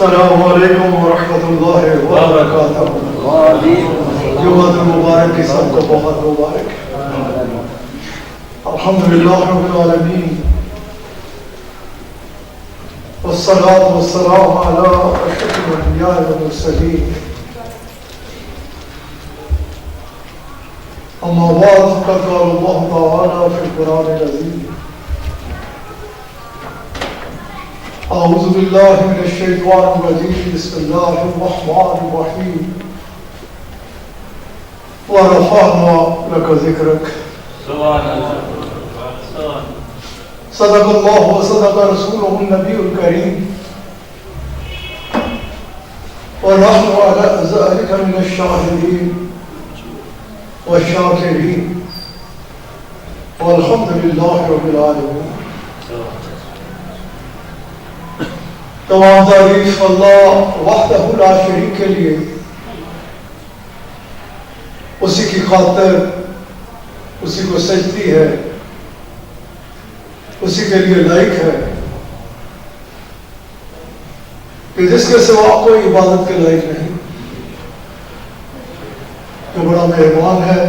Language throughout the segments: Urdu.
السلام علیکم ورحمۃ اللہ وبرکاتہ۔ جمعۃ المبارک کی سب کو بہت مبارک۔ الحمدللہ رب العالمین والصلاة والسلام علی اشرف الانبیاء والمرسلین، اما بعد فقد قال اللہ تعالی فی القرآن العظیم: اعوذ باللہ من الشیطان الرجیم، بسم اللہ الرحمن الرحیم، ورفعنا لک ذکرک۔ سبحان اللہ۔ صدق اللہ وصدق رسولہ النبی الکریم، ونحن علی ذلک من الشاہدین والشاکرین، والحمد للہ رب العالمین۔ تمام تعریف اللہ وحدہ لا شریک کے لیے، اسی کی خاطر اسی کو سجدی ہے، اسی کے لیے لائق ہے کہ جس کے سوا کوئی عبادت کے لائق نہیں، جو بڑا مہربان ہے،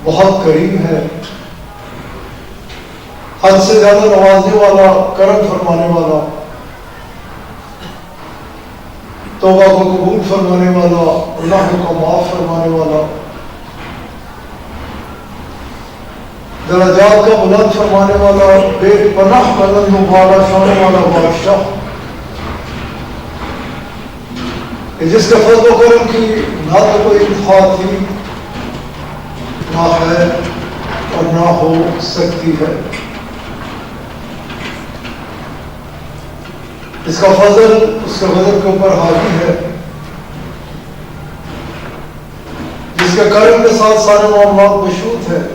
بہت کریم ہے، حد سے زیادہ نوازنے والا، کرم فرمانے والا، توبہ کو قبول فرمانے والا، گناہوں کو معاف فرمانے والا، درجات کا بلند فرمانے والا، بے پناہ بلند و بالا شان والا بادشاہ، جس کے فضل و کرم کی نہ تو کوئی انتہا تھی، نہ ہے اور نہ ہو سکتی ہے۔ اس کا فضل اس کے غضب کے اوپر حاوی ہے، جس کے کرم کے ساتھ سارے معاملات مشروط ہیں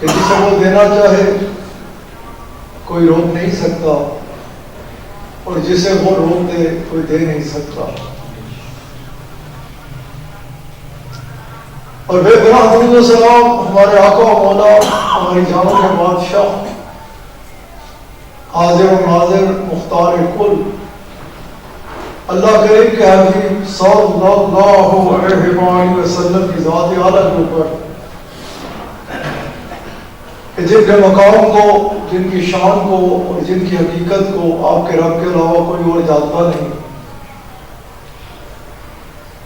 کہ جسے وہ دینا چاہے کوئی روک نہیں سکتا، اور جسے وہ روک دے کوئی دے نہیں سکتا۔ اور بے گناہ درود و سلام ہمارے آقا و مولا، ہماری جانوں کے بادشاہ، حاضر و ناظر، مختار کل، اللہ کریم کے حبیب صلی اللہ علیہ وآلہ وسلم کی ذات اعلیٰ کے اوپر، کہ جن کے مقام کو، جن کی شان کو اور جن کی حقیقت کو آپ کے رب کے علاوہ کوئی اور جانتا نہیں،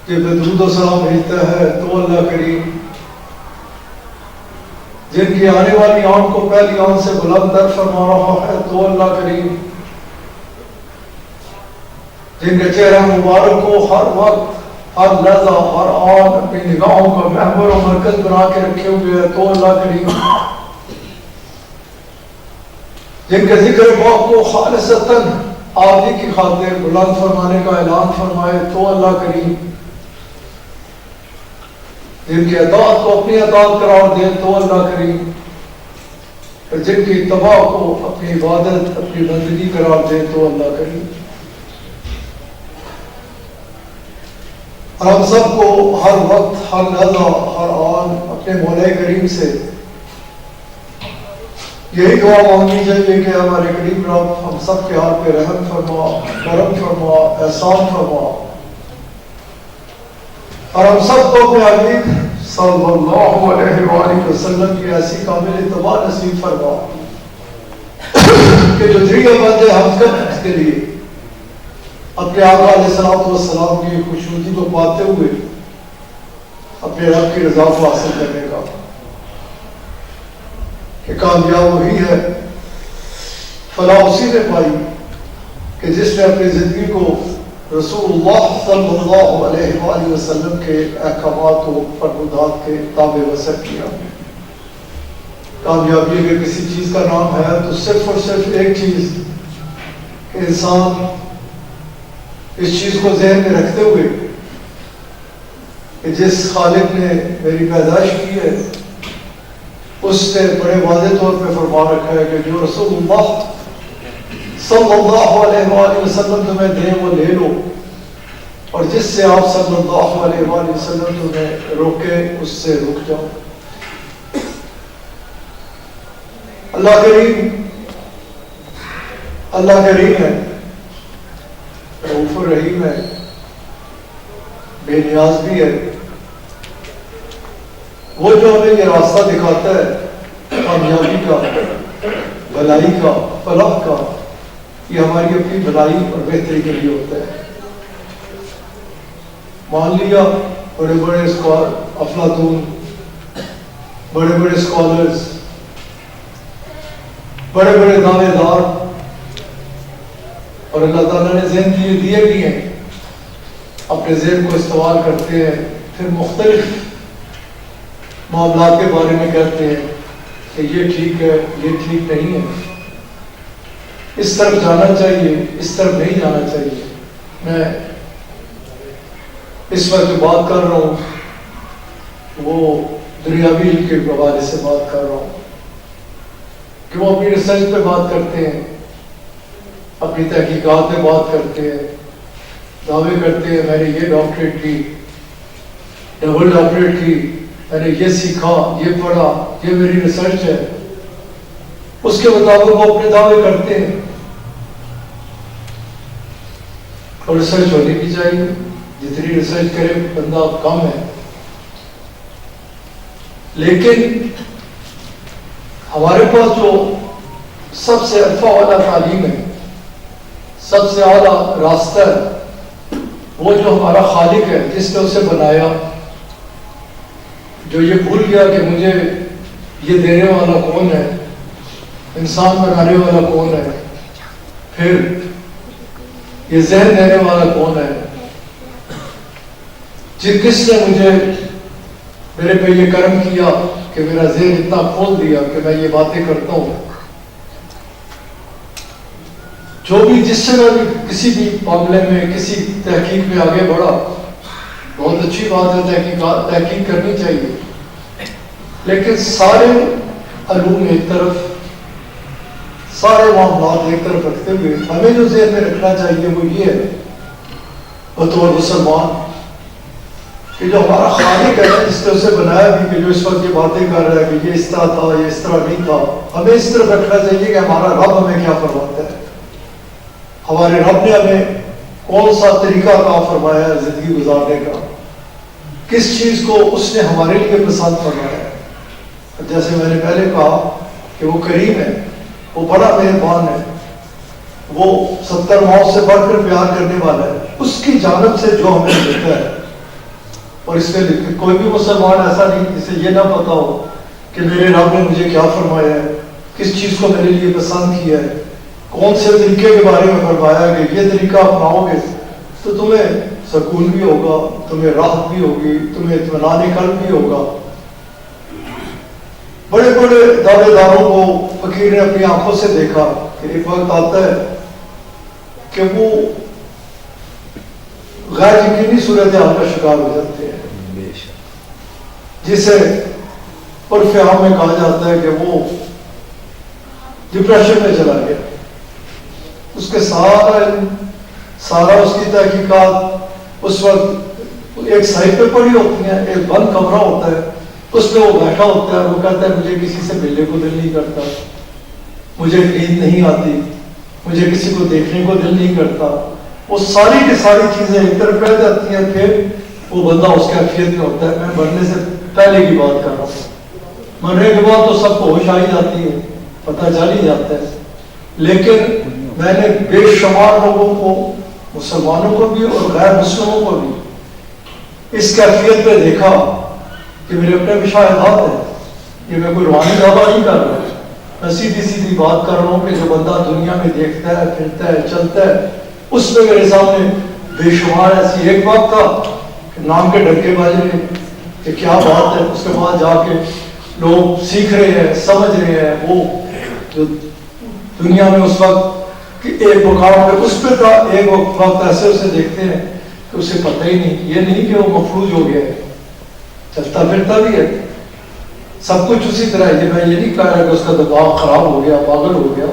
جب درود و سلام بھیجتا ہے تو اللہ کریم، جن کی آنے والی آنکھ کو پہلی آنکھ سے بلند در فرما رہا ہے تو اللہ کریم، جن کے چہرہ مبارک کو ہر وقت، ہر لحظہ، ہر آن اپنی نگاہوں کا محور و مرکز بنا کے رکھے ہوئے ہے تو اللہ کریم، جن کے ذکر پاک کو خالصتاً آپ ہی کی خاطر بلند فرمانے کا اعلان فرمائے تو اللہ کریم، جن کی اطاعت کو اپنی اطاعت قرار دے تو اللہ کریم، اور جن کی اتباع کو اپنی عبادت، اپنی بندگی قرار دے تو اللہ کریم۔ اور ہم سب کو ہر وقت، ہر لحظہ، ہر آن اپنے مولا کریم سے یہی دعا مانگنی چاہیے کہ ہمارے کریم رب ہم سب کے حال پہ رحم فرما، کرم فرما، احسان فرما، اور ہم سب کو اپنے حبیب صلی اللہ علیہ وآلہ وسلم کی ایسی کامل اتباع نصیب فرما کہ جو ذریعہ بندے حقیقت کے لیے اپنے آقا علیہ السلام کی خوشنودی کو پاتے ہوئے اپنے رب کی رضا کو حاصل کرنے کا، کہ کامیاب وہی ہے، فلاح اسی نے پائی کہ جس نے اپنی زندگی کو رسول اللہ صلی اللہ علیہ وآلہ وسلم کے احکامات و فرمودات کے تابع بسر کیا۔ کامیابی اگر کسی چیز کا نام ہے تو صرف اور صرف ایک چیز، کہ انسان اس چیز کو ذہن میں رکھتے ہوئے کہ جس خالق نے میری پیدائش کی ہے اس نے بڑے واضح طور پہ فرما رکھا ہے کہ جو رسول اللہ صلی اللہ علیہ وآلہ وسلم تمہیں دے وہ لے لو، اور جس سے آپ صلی اللہ علیہ وآلہ وسلم تمہیں روکے اس سے رک جاؤ۔ اللہ کریم ہے، الرحیم ہے، بے نیاز بھی ہے، وہ جو ہمیں یہ راستہ دکھاتا ہے کامیابی کا، بھلائی کا، فلاح کا، یہ ہماری اپنی بھلائی اور بہتری کے لیے ہوتا ہے۔ مان لیا بڑے بڑے افلاطون، بڑے بڑے اسکالرز، بڑے بڑے دعوے دار، اور اللہ تعالیٰ نے ذہن دیے بھی ہیں، اپنے ذہن کو استعمال کرتے ہیں، پھر مختلف معاملات کے بارے میں کہتے ہیں کہ یہ ٹھیک ہے، یہ ٹھیک نہیں ہے، اس طرف جانا چاہیے، اس طرف نہیں جانا چاہیے۔ میں اس وقت جو بات کر رہا ہوں وہ دنیاوی علم کے حوالے سے بات کر رہا ہوں کہ وہ اپنی ریسرچ پہ بات کرتے ہیں، اپنی تحقیقات پہ بات کرتے ہیں، دعوے کرتے ہیں میں نے یہ ڈاکٹریٹ کی، ڈبل ڈاکٹریٹ کی، میں نے یہ سیکھا، یہ پڑھا، یہ میری ریسرچ ہے، اس کے مطابق وہ اپنے دعوے کرتے ہیں، اور ریسرچ ہونی بھی چاہیے، جتنی ریسرچ کرے بندہ کم ہے، لیکن ہمارے پاس جو سب سے ارفع والا تعلیم ہے، سب سے اعلیٰ راستہ ہے، وہ جو ہمارا خالق ہے جس نے اسے بنایا، جو یہ بھول گیا کہ مجھے یہ دینے والا کون ہے، انسان بنانے والا کون ہے، پھر یہ ذہن دینے والا کون ہے، کس نے مجھے میرے پہ یہ کرم کیا کہ میرا ذہن اتنا کھول دیا کہ میں یہ باتیں کرتا ہوں۔ جو بھی جس سے میں بھی کسی بھی معاملے میں کسی تحقیق میں آگے بڑھا، بہت اچھی بات ہے، تحقیق کرنی چاہیے، لیکن سارے علوم ایک طرف، سارے معاملات ایک طرف رکھتے ہوئے ہمیں جو ذہن میں رکھنا چاہیے وہ یہ ہے بطور مسلمان کہ جو ہمارا خالق ہے جس نے اسے بنایا بھی، کہ جو اس وقت یہ باتیں کر رہا ہے کہ یہ اس طرح تھا، یہ اس طرح نہیں تھا، ہمیں اس طرح رکھنا چاہیے کہ ہمارا رب ہمیں کیا فرماتا ہے، ہمارے رب نے ہمیں کون سا طریقہ کار فرمایا ہے زندگی گزارنے کا، کس چیز کو اس نے ہمارے لیے پسند فرمایا ہے۔ جیسے میں نے پہلے کہا کہ وہ کریم ہے، وہ بڑا مہربان ہے، وہ 70 ماؤں سے بڑھ کر پیار کرنے والا ہے، اس کی جانب سے جو ہمیں دیتا ہے۔ اور اس میں کوئی بھی مسلمان ایسا نہیں جسے یہ نہ پتا ہو کہ میرے رب نے مجھے کیا فرمایا ہے، کس چیز کو میرے لیے پسند کیا ہے، کون سے طریقے کے بارے میں فرمایا ہے کہ یہ طریقہ اپناؤ گے تو تمہیں سکون بھی ہوگا، تمہیں راحت بھی ہوگی، تمہیں اطمینان قلب بھی ہوگا۔ بڑے بڑے دعوے داروں کو فقیر نے اپنی آنکھوں سے دیکھا کہ ایک وقت آتا ہے کہ وہ غیر یقینی صورتحال کا شکار ہو جاتے ہیں، جسے عرف عام میں کہا جاتا ہے کہ وہ ڈپریشن میں چلا گیا۔ اس کے سارا اس کی تحقیقات اس وقت ایک سائٹ پہ پڑی ہوتی ہیں، ایک بند کمرہ ہوتا ہے، اس میں وہ بیٹھا ہوتا ہے، وہ کہتا ہے مجھے کسی سے ملنے کو دل نہیں کرتا، مجھے نیند نہیں آتی، مجھے کسی کو دیکھنے کو دل نہیں کرتا۔ وہ ساری کی ساری چیزیں ایک طرف رہ جاتی ہیں، پھر وہ بندہ اس کیفیت میں ہوتا ہے۔ میں مرنے سے پہلے کی بات کر رہا ہوں، مرنے کے بعد تو سب کو ہوش آ ہی جاتی ہے، پتہ چل ہی جاتا ہے، لیکن میں نے بے شمار لوگوں کو، مسلمانوں کو بھی اور غیر مسلموں کو بھی اس کیفیت پہ دیکھا کہ میرے اپنے مشاہدات ہیں، یہ میں کوئی روحانی دعویٰ نہیں کر رہا، میں سیدھی سیدھی بات کر رہا ہوں کہ جو بندہ دنیا میں دیکھتا ہے، پھرتا ہے، چلتا ہے، اس میں میرے سامنے بے شمار ایسی ایک بات تھا کہ نام کے ڈھکے بازی نے کہ کیا بات ہے، اس کے بعد جا کے لوگ سیکھ رہے ہیں، سمجھ رہے ہیں، وہ جو دنیا میں اس وقت ایک مقام پہ اس پہ تھا، ایک وقت ایسے اسے دیکھتے ہیں کہ اسے پتہ ہی نہیں، یہ نہیں کہ وہ مفلوج ہو گیا ہے، چلتا پھرتا بھی ہے، سب کچھ اسی طرح ہے۔ میں یہ نہیں کہہ رہا کہ اس کا دماغ خراب ہو گیا، پاگل ہو گیا،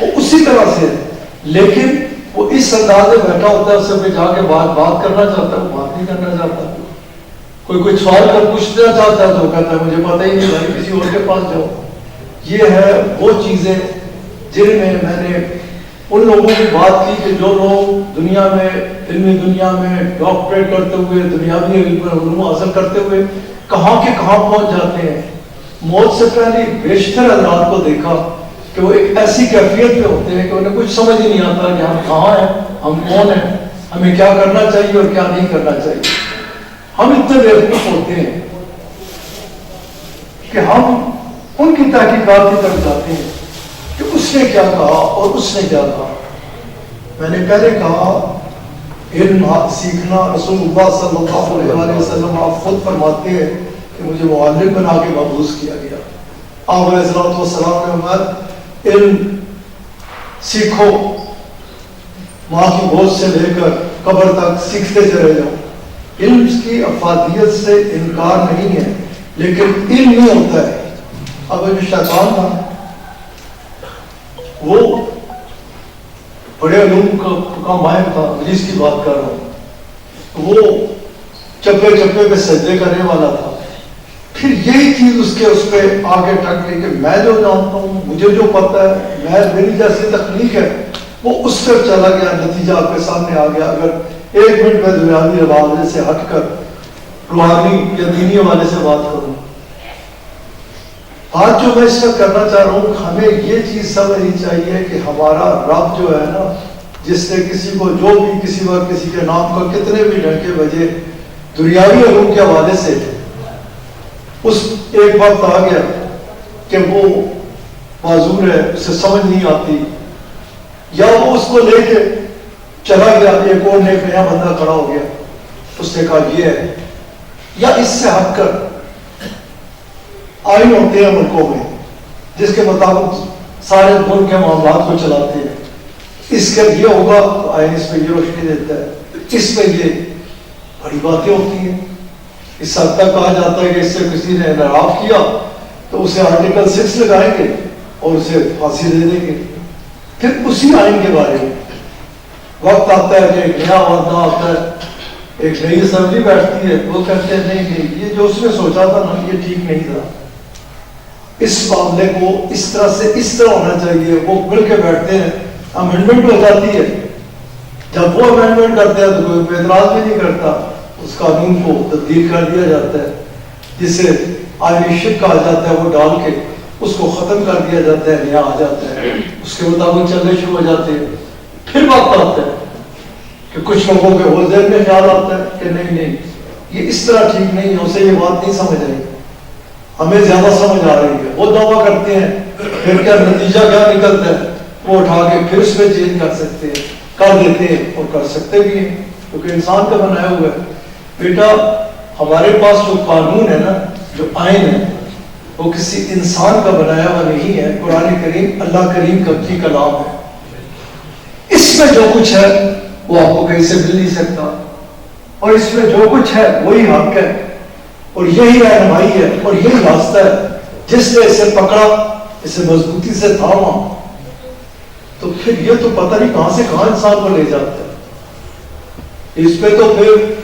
وہ اسی طرح سے ہے، لیکن وہ اس انداز میں بیٹھا ہوتا ہے، اس سے جا کے بات کرنا چاہتا ہے، وہ بات نہیں کرنا چاہتا، کوئی سوال کر پوچھنا چاہتا ہے تو وہ کہتا ہے مجھے پتہ ہی نہیں، بھائی کسی اور کے پاس جاؤ۔ یہ ہے وہ چیزیں جن میں نے ان لوگوں لوگوں کی بات کی کہ جو لوگ دنیا میں علمی دنیا میں ڈاکٹریٹ کرتے ہوئے دنیاوی علوم حاصل کرتے ہوئے کہاں کے کہاں پہنچ جاتے ہیں، موت سے پہلے بیشتر حضرات کو دیکھا کہ وہ ایک ایسی کیفیت میں ہوتے ہیں کہ انہیں کچھ سمجھ ہی نہیں آتا کہ ہم کہاں ہیں، ہم کون ہیں، ہمیں کیا کرنا چاہیے اور کیا نہیں کرنا چاہیے۔ ہم اتنے بیوقوف ہوتے ہیں کہ ہم ان کی تحقیقات کی طرف جاتے ہیں کہ اس نے کیا کہا اور اس نے کیا کہا۔ میں نے پہلے کہا علم سیکھنا، رسول اللہ صلی اللہ علیہ وسلم آپ خود فرماتے ہیں کہ مجھے معلم بنا کے مبعوث کیا گیا۔ آپ علیہ السلام نے فرمایا علم سیکھو، ماں کی گود سے لے کر قبر تک سیکھتے چلے جاؤ۔ علم کی افادیت سے انکار نہیں ہے، لیکن علم نہیں ہوتا ہے۔ اب جو شیطان تھا وہ بڑے علوم کا ماہر تھا، حدیث کی بات کر رہا ہوں، وہ چپے چپے پہ سجدے کرنے والا تھا۔ پھر یہی چیز اس پہ آگے ٹک لی کہ میں جو جانتا ہوں، مجھے جو پتا ہے، میری جیسی تکنیک ہے، وہ اس پر چلا گیا، نتیجہ آپ کے سامنے آ گیا۔ اگر ایک منٹ میں دنیاوی حوالے سے ہٹ کر روحانی یا دینی حوالے سے بات کروں، آج جو میں اس میں کرنا چاہ رہا ہوں، ہمیں یہ چیز سمجھنی چاہیے کہ ہمارا رب جو ہے نا، جس نے کسی کو جو بھی کسی وقت کسی کے نام کا کتنے بھی ڈنکے بجے دنیاوی علوم کے حوالے سے، اس ایک وقت آ گیا کہ وہ معذور ہے، اسے سمجھ نہیں آتی، یا وہ اس کو لے کے چلا گیا، ایک اور نیا بندہ کھڑا ہو گیا، اس نے کہا یہ ہے، یا اس سے ہٹ کر آئین ہوتے ہیں ملکوں میں جس کے مطابق سارے ملک کے معاملات کو چلاتے ہیں، اس کے یہ ہوگا تو آئین اس میں یہ روشنی دیتا ہے، اس میں یہ بڑی باتیں ہوتی ہیں۔ اس حد تک کہا جاتا ہے کہ اس سے کسی نے انحراف کیا تو اسے آرٹیکل 6 لگائیں گے اور اسے پھانسی دے دیں گے۔ پھر اسی آئین کے بارے میں وقت آتا ہے کہ ایک نیا وعدہ آتا ہے، ایک نئی اسمبلی بیٹھتی ہے، وہ کہتے ہیں نہیں یہ جو اس نے سوچا تھا نا یہ ٹھیک نہیں تھا، اس معاملے کو اس طرح سے اس طرح ہونا چاہیے۔ وہ مل کے بیٹھتے ہیں، امینڈمنٹ ہو جاتی ہے، جب وہ امینڈمنٹ کرتے ہیں تو کوئی اعتراض بھی نہیں کرتا، اس قانون کو تبدیل کر دیا جاتا ہے، جسے آئینی شک کہا جاتا ہے، وہ ڈال کے اس کو ختم کر دیا جاتا ہے، نیا آ جاتا ہے، اس کے مطابق چلنے شروع ہو جاتے ہیں۔ پھر وقت آتا ہے کہ کچھ لوگوں کے وہ ذہن میں خیال آتا ہے کہ نہیں یہ اس طرح ٹھیک نہیں ہے، اسے یہ بات نہیں سمجھ رہی، ہمیں زیادہ سمجھ آ رہی ہے، وہ دعویٰ کرتے ہیں، پھر کیا نتیجہ کیا نکلتا ہے، وہ اٹھا کے پھر اس میں چینج کر سکتے ہیں، کر دیتے ہیں اور کر سکتے بھی ہیں، کیونکہ انسان کا بنایا ہوا ہے۔ بیٹا ہمارے پاس جو قانون ہے نا، جو آئین ہے، وہ کسی انسان کا بنایا ہوا نہیں ہے، قرآن کریم اللہ کریم کی کلام ہے۔ اس میں جو کچھ ہے وہ آپ کو کہیں سے مل نہیں سکتا، اور اس میں جو کچھ ہے وہی حق ہے، اور یہی رہنمائی ہے، اور یہی راستہ ہے۔ جس نے اسے پکڑا، اسے مضبوطی سے تھاما، تو پھر یہ تو پتہ نہیں کہاں سے کہاں انسان کو لے جاتا ہے۔ اس پہ تو پھر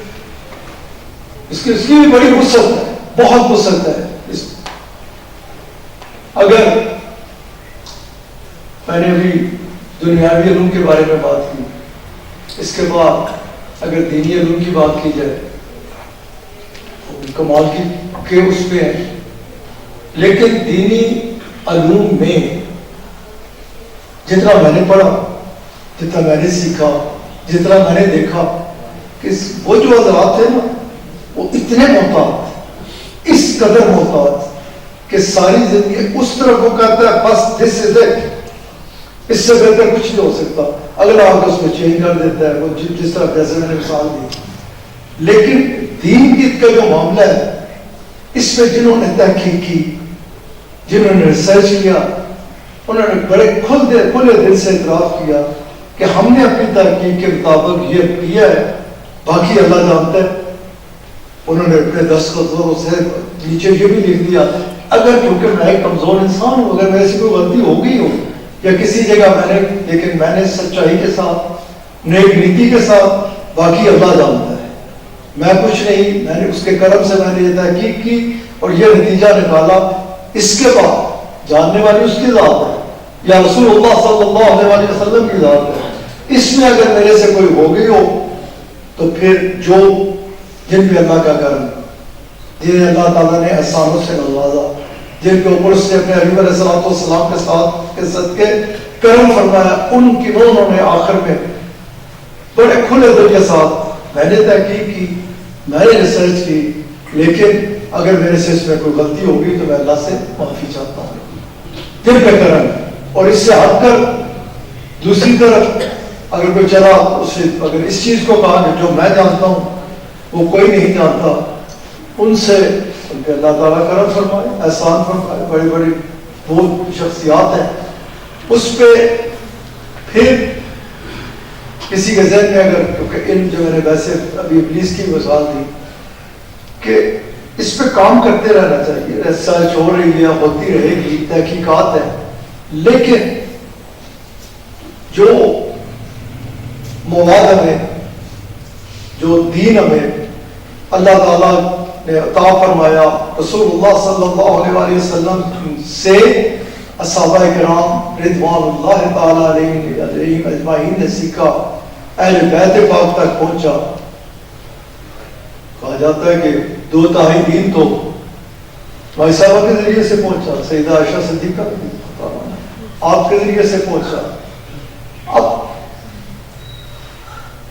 اس کی بھی بڑی وسعت ہے، بہت وسعت ہے۔ اگر میں نے ابھی دنیاوی علوم کے بارے میں بات کی، اس کے بعد اگر دینی علوم کی بات کی جائے کمال کے اس میں ہے، لیکن دینی علوم میں جتنا میں نے پڑھا، جتنا میں نے سیکھا، جتنا میں نے دیکھا کہ وہ جو حضرات ہیں نا، وہ اتنے محتاط، اس قدر محتاط کہ ساری زندگی اس طرح کو کہتا ہے بس دس از اٹ، اس سے بہتر کچھ نہیں ہو سکتا، اگر آپ اس میں چینج کر دیتا ہے، وہ جس طرح جیسے میں نے مثال دی۔ لیکن دین کی کا جو معاملہ ہے، اس میں جنہوں نے تحقیق کی، جنہوں نے ریسرچ کیا، انہوں نے بڑے کھلے دل سے اعتراف کیا کہ ہم نے اپنی تحقیق کے مطابق یہ کیا ہے، باقی اللہ جانتا ہے۔ انہوں نے اپنے دستخطوں سے نیچے یہ بھی لکھ دیا، اگر کیونکہ میں ایک کمزور انسان ہوں، اگر میرے سے کوئی غلطی ہو گئی ہو یا کسی جگہ لیکن میں نے سچائی کے ساتھ، نیک نیتی کے ساتھ، باقی اللہ جانتا ہے، میں کچھ نہیں، میں نے اس کے کرم سے میں نے یہ تحقیق کی اور یہ نتیجہ نکالا۔ اس کے بعد جاننے والی اس کی ذات ہے یا رسول اللہ صلی اللہ علیہ وسلم کی ذات ہے، اس میں اگر میرے سے کوئی ہو گئی ہو تو پھر جو جن پہ اللہ کا کرم، جنہیں اللہ تعالیٰ نے احسانوں سے نوازا، جن کے اوپر اس نے اپنے حبیب علیہ الصلوۃ والسلام کے ساتھ کے صدقے کرم فرمایا، ان کی انہوں نے آخر میں بڑے کھلے دل کے ساتھ، میں نے تحقیق کی، میں نے ریسرچ کی، لیکن اگر میرے سے اس میں کوئی غلطی ہوگی تو میں اللہ سے معافی چاہتا ہوں، دل پہ کرم۔ اور اس سے ہٹ کر دوسری طرف اگر کوئی چلا اسے اگر اس چیز کو کہا کہ جو میں جانتا ہوں وہ کوئی نہیں جانتا، ان سے ان پہ اللہ تعالیٰ کرم فرمائے، احسان فرمائے، بڑی بڑی وہ شخصیات ہیں، اس پہ پھر کسی کے ذہن میں اگر، کیونکہ علم جو میں نے ویسے ابھی ابلیس کی مثال دی کہ اس پہ کام کرتے رہنا چاہیے، ریسرچ ہو رہی ہے، ہوتی رہے گی، تحقیقات ہیں، لیکن جو مواد ہمیں، جو دین ہمیں اللہ تعالیٰ نے عطا فرمایا رسول اللہ صلی اللہ علیہ وآلہ وسلم سے اصحابہ کرام رضوان اللہ تعالیٰ علیہم اجمعین نے سیکھا، اہل بیت پاک تک پہنچا۔ کہا جاتا ہے کہ 2/3 دین تو بھائی صاحبہ کے ذریعے سے پہنچا، سیدہ عائشہ صدیقہ آپ کے ذریعے سے پہنچا۔ اب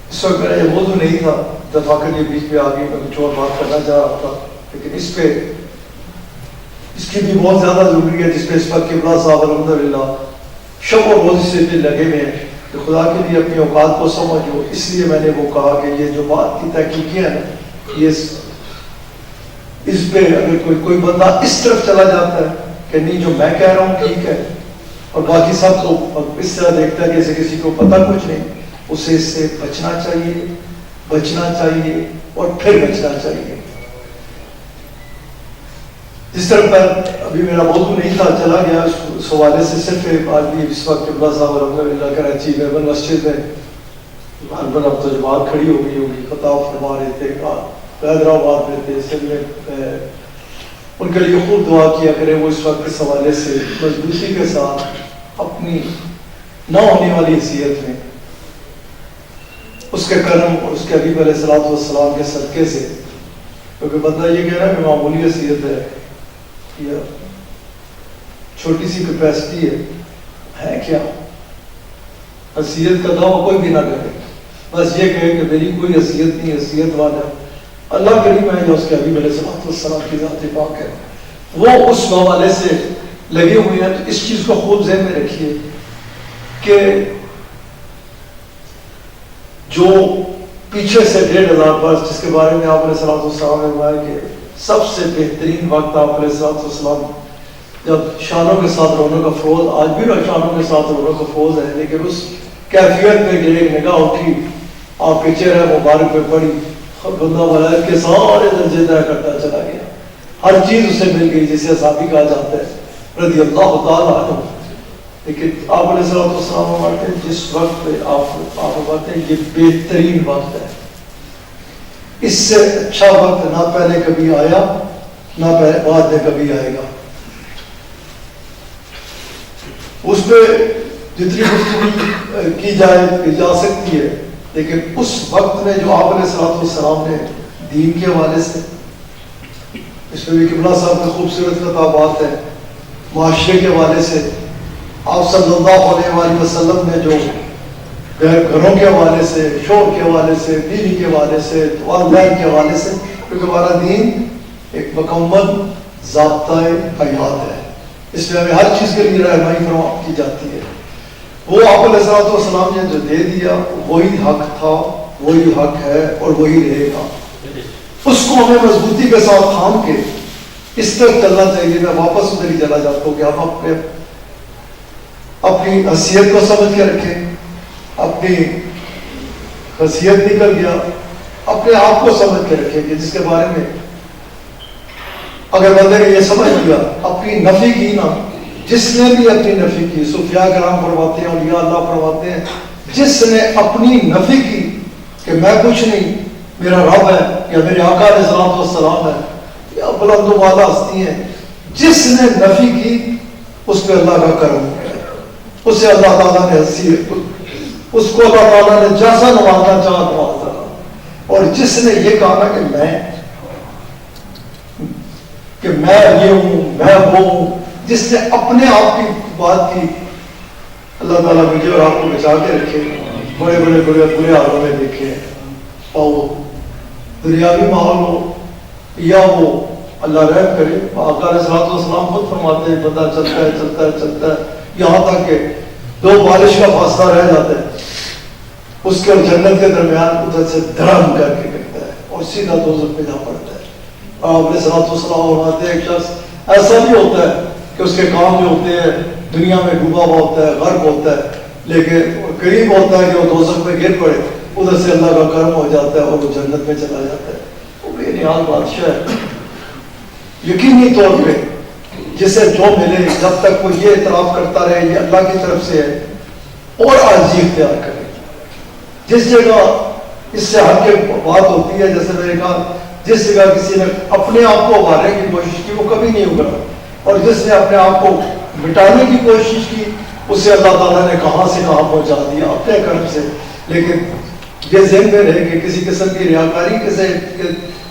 اس وقت میرا یہ موضوع نہیں تھا، دفعہ کے لیے بیچ پہ آ گئی، میں کچھ اور بات کرنا چاہ رہا تھا، لیکن اس پہ اس کی بھی بہت زیادہ ضروری ہے، جس پہ اس وقت قبلہ صاحب الحمدللہ شب و روز سے بھی لگے ہوئے ہیں کہ خدا کے لیے اپنی اوقات کو سمجھو۔ اس لیے میں نے وہ کہا کہ یہ جو بات کی تحقیقیاں ہیں، یہ اس پہ اگر کوئی بندہ اس طرف چلا جاتا ہے کہ نہیں جو میں کہہ رہا ہوں ٹھیک ہے، اور باقی سب کو اس طرح دیکھتا ہے کہ جیسے کسی کو پتہ کچھ نہیں، اسے اس سے بچنا چاہیے اور پھر بچنا چاہیے۔ جس طرح پر ابھی میرا موضوع نہیں تھا، چلا گیا اس حوالے سے، صرف آج بھی اس وقت قبلہ صاحب الحمدللہ کراچی میں بن مسجد میں غالباً اب تو جماعت کھڑی ہو گئی ہوگی، خطاب فرما رہے تھے، حیدرآباد میں تھے، سندھ میں، ان کے لیے خوب دعا کیا کریں، وہ اس وقت اس حوالے سے مضبوطی کے ساتھ اپنی نہ ہونے والی حیثیت میں اس کے کرم اور اس کے حبیب علیہ الصلوۃ والسلام کے صدقے سے، کیونکہ بندہ یہ کہہ رہا ہے کہ معمولی حیثیت ہے یا چھوٹی سی کیپیسٹی ہے کیا؟ حیثیت کا دعویٰ کوئی بھی نہ کرے، بس یہ کہے کہ میری کوئی حیثیت نہیں، حیثیت والا اللہ کریم ہے جو اس کے حبیب علیہ الصلوۃ والسلام کی ذات پاک ہے، وہ اس حوالے سے لگے ہوئے ہیں۔ تو اس چیز کو خوب ذہن میں رکھیے کہ جو پیچھے سے 1500 برس، جس کے بارے میں آپ علیہ الصلوۃ والسلام نے فرمایا کہ سب سے بہترین وقت آپ علیہ الصلوۃ والسلام جب شانوں کے ساتھ رونق افروز، آج بھی شانوں کے ساتھ رونق افروز ہے، لیکن اس کیفیت میں جو ایک نگاہ اٹھی آپ کے چہرے مبارک پہ پڑی، بندہ ولایت کے سارے درجے طے کرتا چلا گیا، ہر چیز اسے مل گئی، جسے صحابی کہا جاتا ہے رضی اللہ تعالیٰ عنہ۔ لیکن آپ علیہ الصلوۃ والسلام فرماتے ہیں جس وقت پہ آپ فرماتے ہیں یہ بہترین وقت ہے، اس سے اچھا وقت نہ پہلے کبھی آیا نہ بعد میں کبھی آئے گا۔ اس پہ جتنی گفتگو کی جا سکتی ہے، لیکن اس وقت میں جو آپ علیہ الصلوۃ والسلام نے دین کے حوالے سے، اس میں بھی قبلہ صاحب کے خوبصورت خطابات ہیں، معاشرے کے حوالے سے آپ صلی اللہ علیہ وآلہ وسلم نے جو گھروں کے حوالے سے، شوہر کے حوالے سے، بیوی کے حوالے سے، والدین کے حوالے سے، کیونکہ ہمارا دین ایک مکمل ضابطۂ حیات ہے، اس میں ہمیں ہر چیز کے لیے رہنمائی فراہم کی جاتی ہے۔ وہ آپ علیہ الصلوۃ والسلام نے جو دے دیا وہی حق تھا، وہی حق ہے اور وہی رہے گا، اس کو ہمیں مضبوطی کے ساتھ تھام کے اس طرح چلنا چاہیے۔ میں واپس ادھر ہی چلا جاتا ہوں کہ ہم اپنی حیثیت کو سمجھ کے رکھیں، اپنی حیثیت نکل گیا، اپنے آپ کو سمجھ کے رکھیں کہ جس کے بارے میں اگر بندے نے یہ سمجھ لیا، اپنی نفی کی نا، جس نے بھی اپنی نفی کی، صوفیاء کرام فرماتے ہیں، اولیاء اللہ فرماتے ہیں، جس نے اپنی نفی کی کہ میں کچھ نہیں، میرا رب ہے یا میرے آقا علیہ الصلوۃ والسلام ہے یا بلند و بالا ہستی ہیں، جس نے نفی کی اس پہ اللہ کا کرم ہے، اسے اللہ تعالیٰ نے اس کو اللہ تعالیٰ نے جیسا نوازنا چاہا نوازتا رہا. اور جس نے یہ کہا کہ میں یہ ہوں میں وہ ہوں، جس نے اپنے آپ کی بات کی، اللہ تعالیٰ مجھے اور آپ کو بچا کے رکھے. بڑے برے حالوں میں دیکھے، اور دنیاوی ماحول ہو یا وہ اللہ رحم کرے. آقا علیہ الصلوۃ والسلام خود فرماتے ہیں پتہ چلتا ہے یہاں تک کہ 2 بارش کا فاصلہ رہ جاتا ہے اس کے اور جنت کے درمیان، ادھر سے دھڑام کر کے گرتا ہے اور سیدھا دوزخ میں جا پڑتا ہے. آپ علیہ الصلوۃ والسلام فرماتے ہیں ایک شخص ایسا بھی ہوتا ہے کہ اس کے کام جو ہوتے ہیں دنیا میں ڈوبا ہوا ہوتا ہے، غرق ہوتا ہے، لیکن قریب ہوتا ہے کہ وہ دوزخ میں گر پڑے، ادھر سے اللہ کا کرم ہو جاتا ہے اور وہ جنت میں چلا جاتا ہے. وہ بے نیاز بادشاہ ہے یقینی طور پہ، جسے جو ملے جب تک وہ یہ اعتراف کرتا رہے یہ اللہ کی طرف سے ہے اور عاجزی اختیار کرے. جس جگہ اس سے ہٹ کے بات ہوتی ہے، جیسے میں نے کہا جس جگہ کسی نے اپنے آپ کو ابھارنے کی کوشش کی وہ کبھی نہیں ابھرا، اور جس نے اپنے آپ کو مٹانے کی کوشش کی اسے اللہ تعالیٰ نے کہاں سے کہاں پہنچا دیا اپنے کرم سے. لیکن یہ ذہن میں رہے کہ کسی قسم کی ریاکاری کے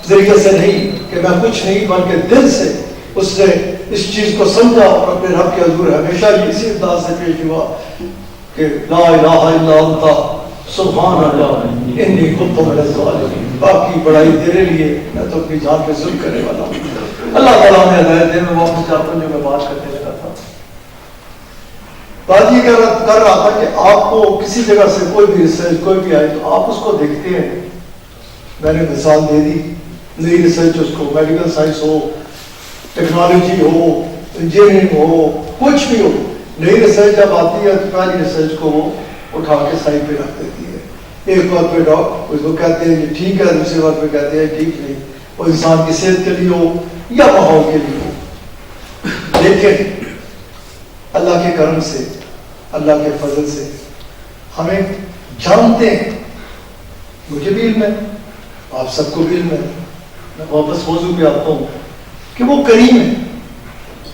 ذریعے سے نہیں کہ میں کچھ نہیں، بلکہ دل سے اس نے اس چیز کو سمجھا اور اپنے رب کے حضور ہمیشہ اسی انداز سے پیش ہوا کہ لا الہ الا انت سبحان اللہ انی کنت من الظالمین. باقی بڑائی تیرے لیے، میں تو اپنی جان پہ ظلم کرنے والا ہوں. اللہ تعالیٰ نے ہدایت دے. میں واپس جاتا ہوں جو میں بات کرنے لگا تھا. بات یہ کر رہا تھا کہ آپ کو کسی جگہ سے کوئی بھی ریسرچ کوئی بھی آئے تو آپ اس کو دیکھتے ہیں. میں نے مثال دے دی، نئی ریسرچ اس کو میڈیکل سائنس ہو، ٹیکنالوجی ہو، انجینئرنگ ہو، کچھ بھی ہو، نئی ریسرچ جب آتی ہے تو پہلی ریسرچ کو وہ اٹھا کے سائڈ پہ رکھ دیتی ہے. ایک بات پہ اس کو کہتے ہیں کہ ٹھیک ہے، دوسری بات پہ کہتے ہیں ٹھیک نہیں. وہ انسان کی صحت کے لیے ہو یا ماحول کے لیے ہو. لیکن اللہ کے کرم سے، اللہ کے فضل سے ہمیں جانتے ہیں، مجھے بھی علم ہے، آپ سب کو بھی علم ہے. میں واپس موضوع پہ آتا ہوں کہ وہ کریم ہے،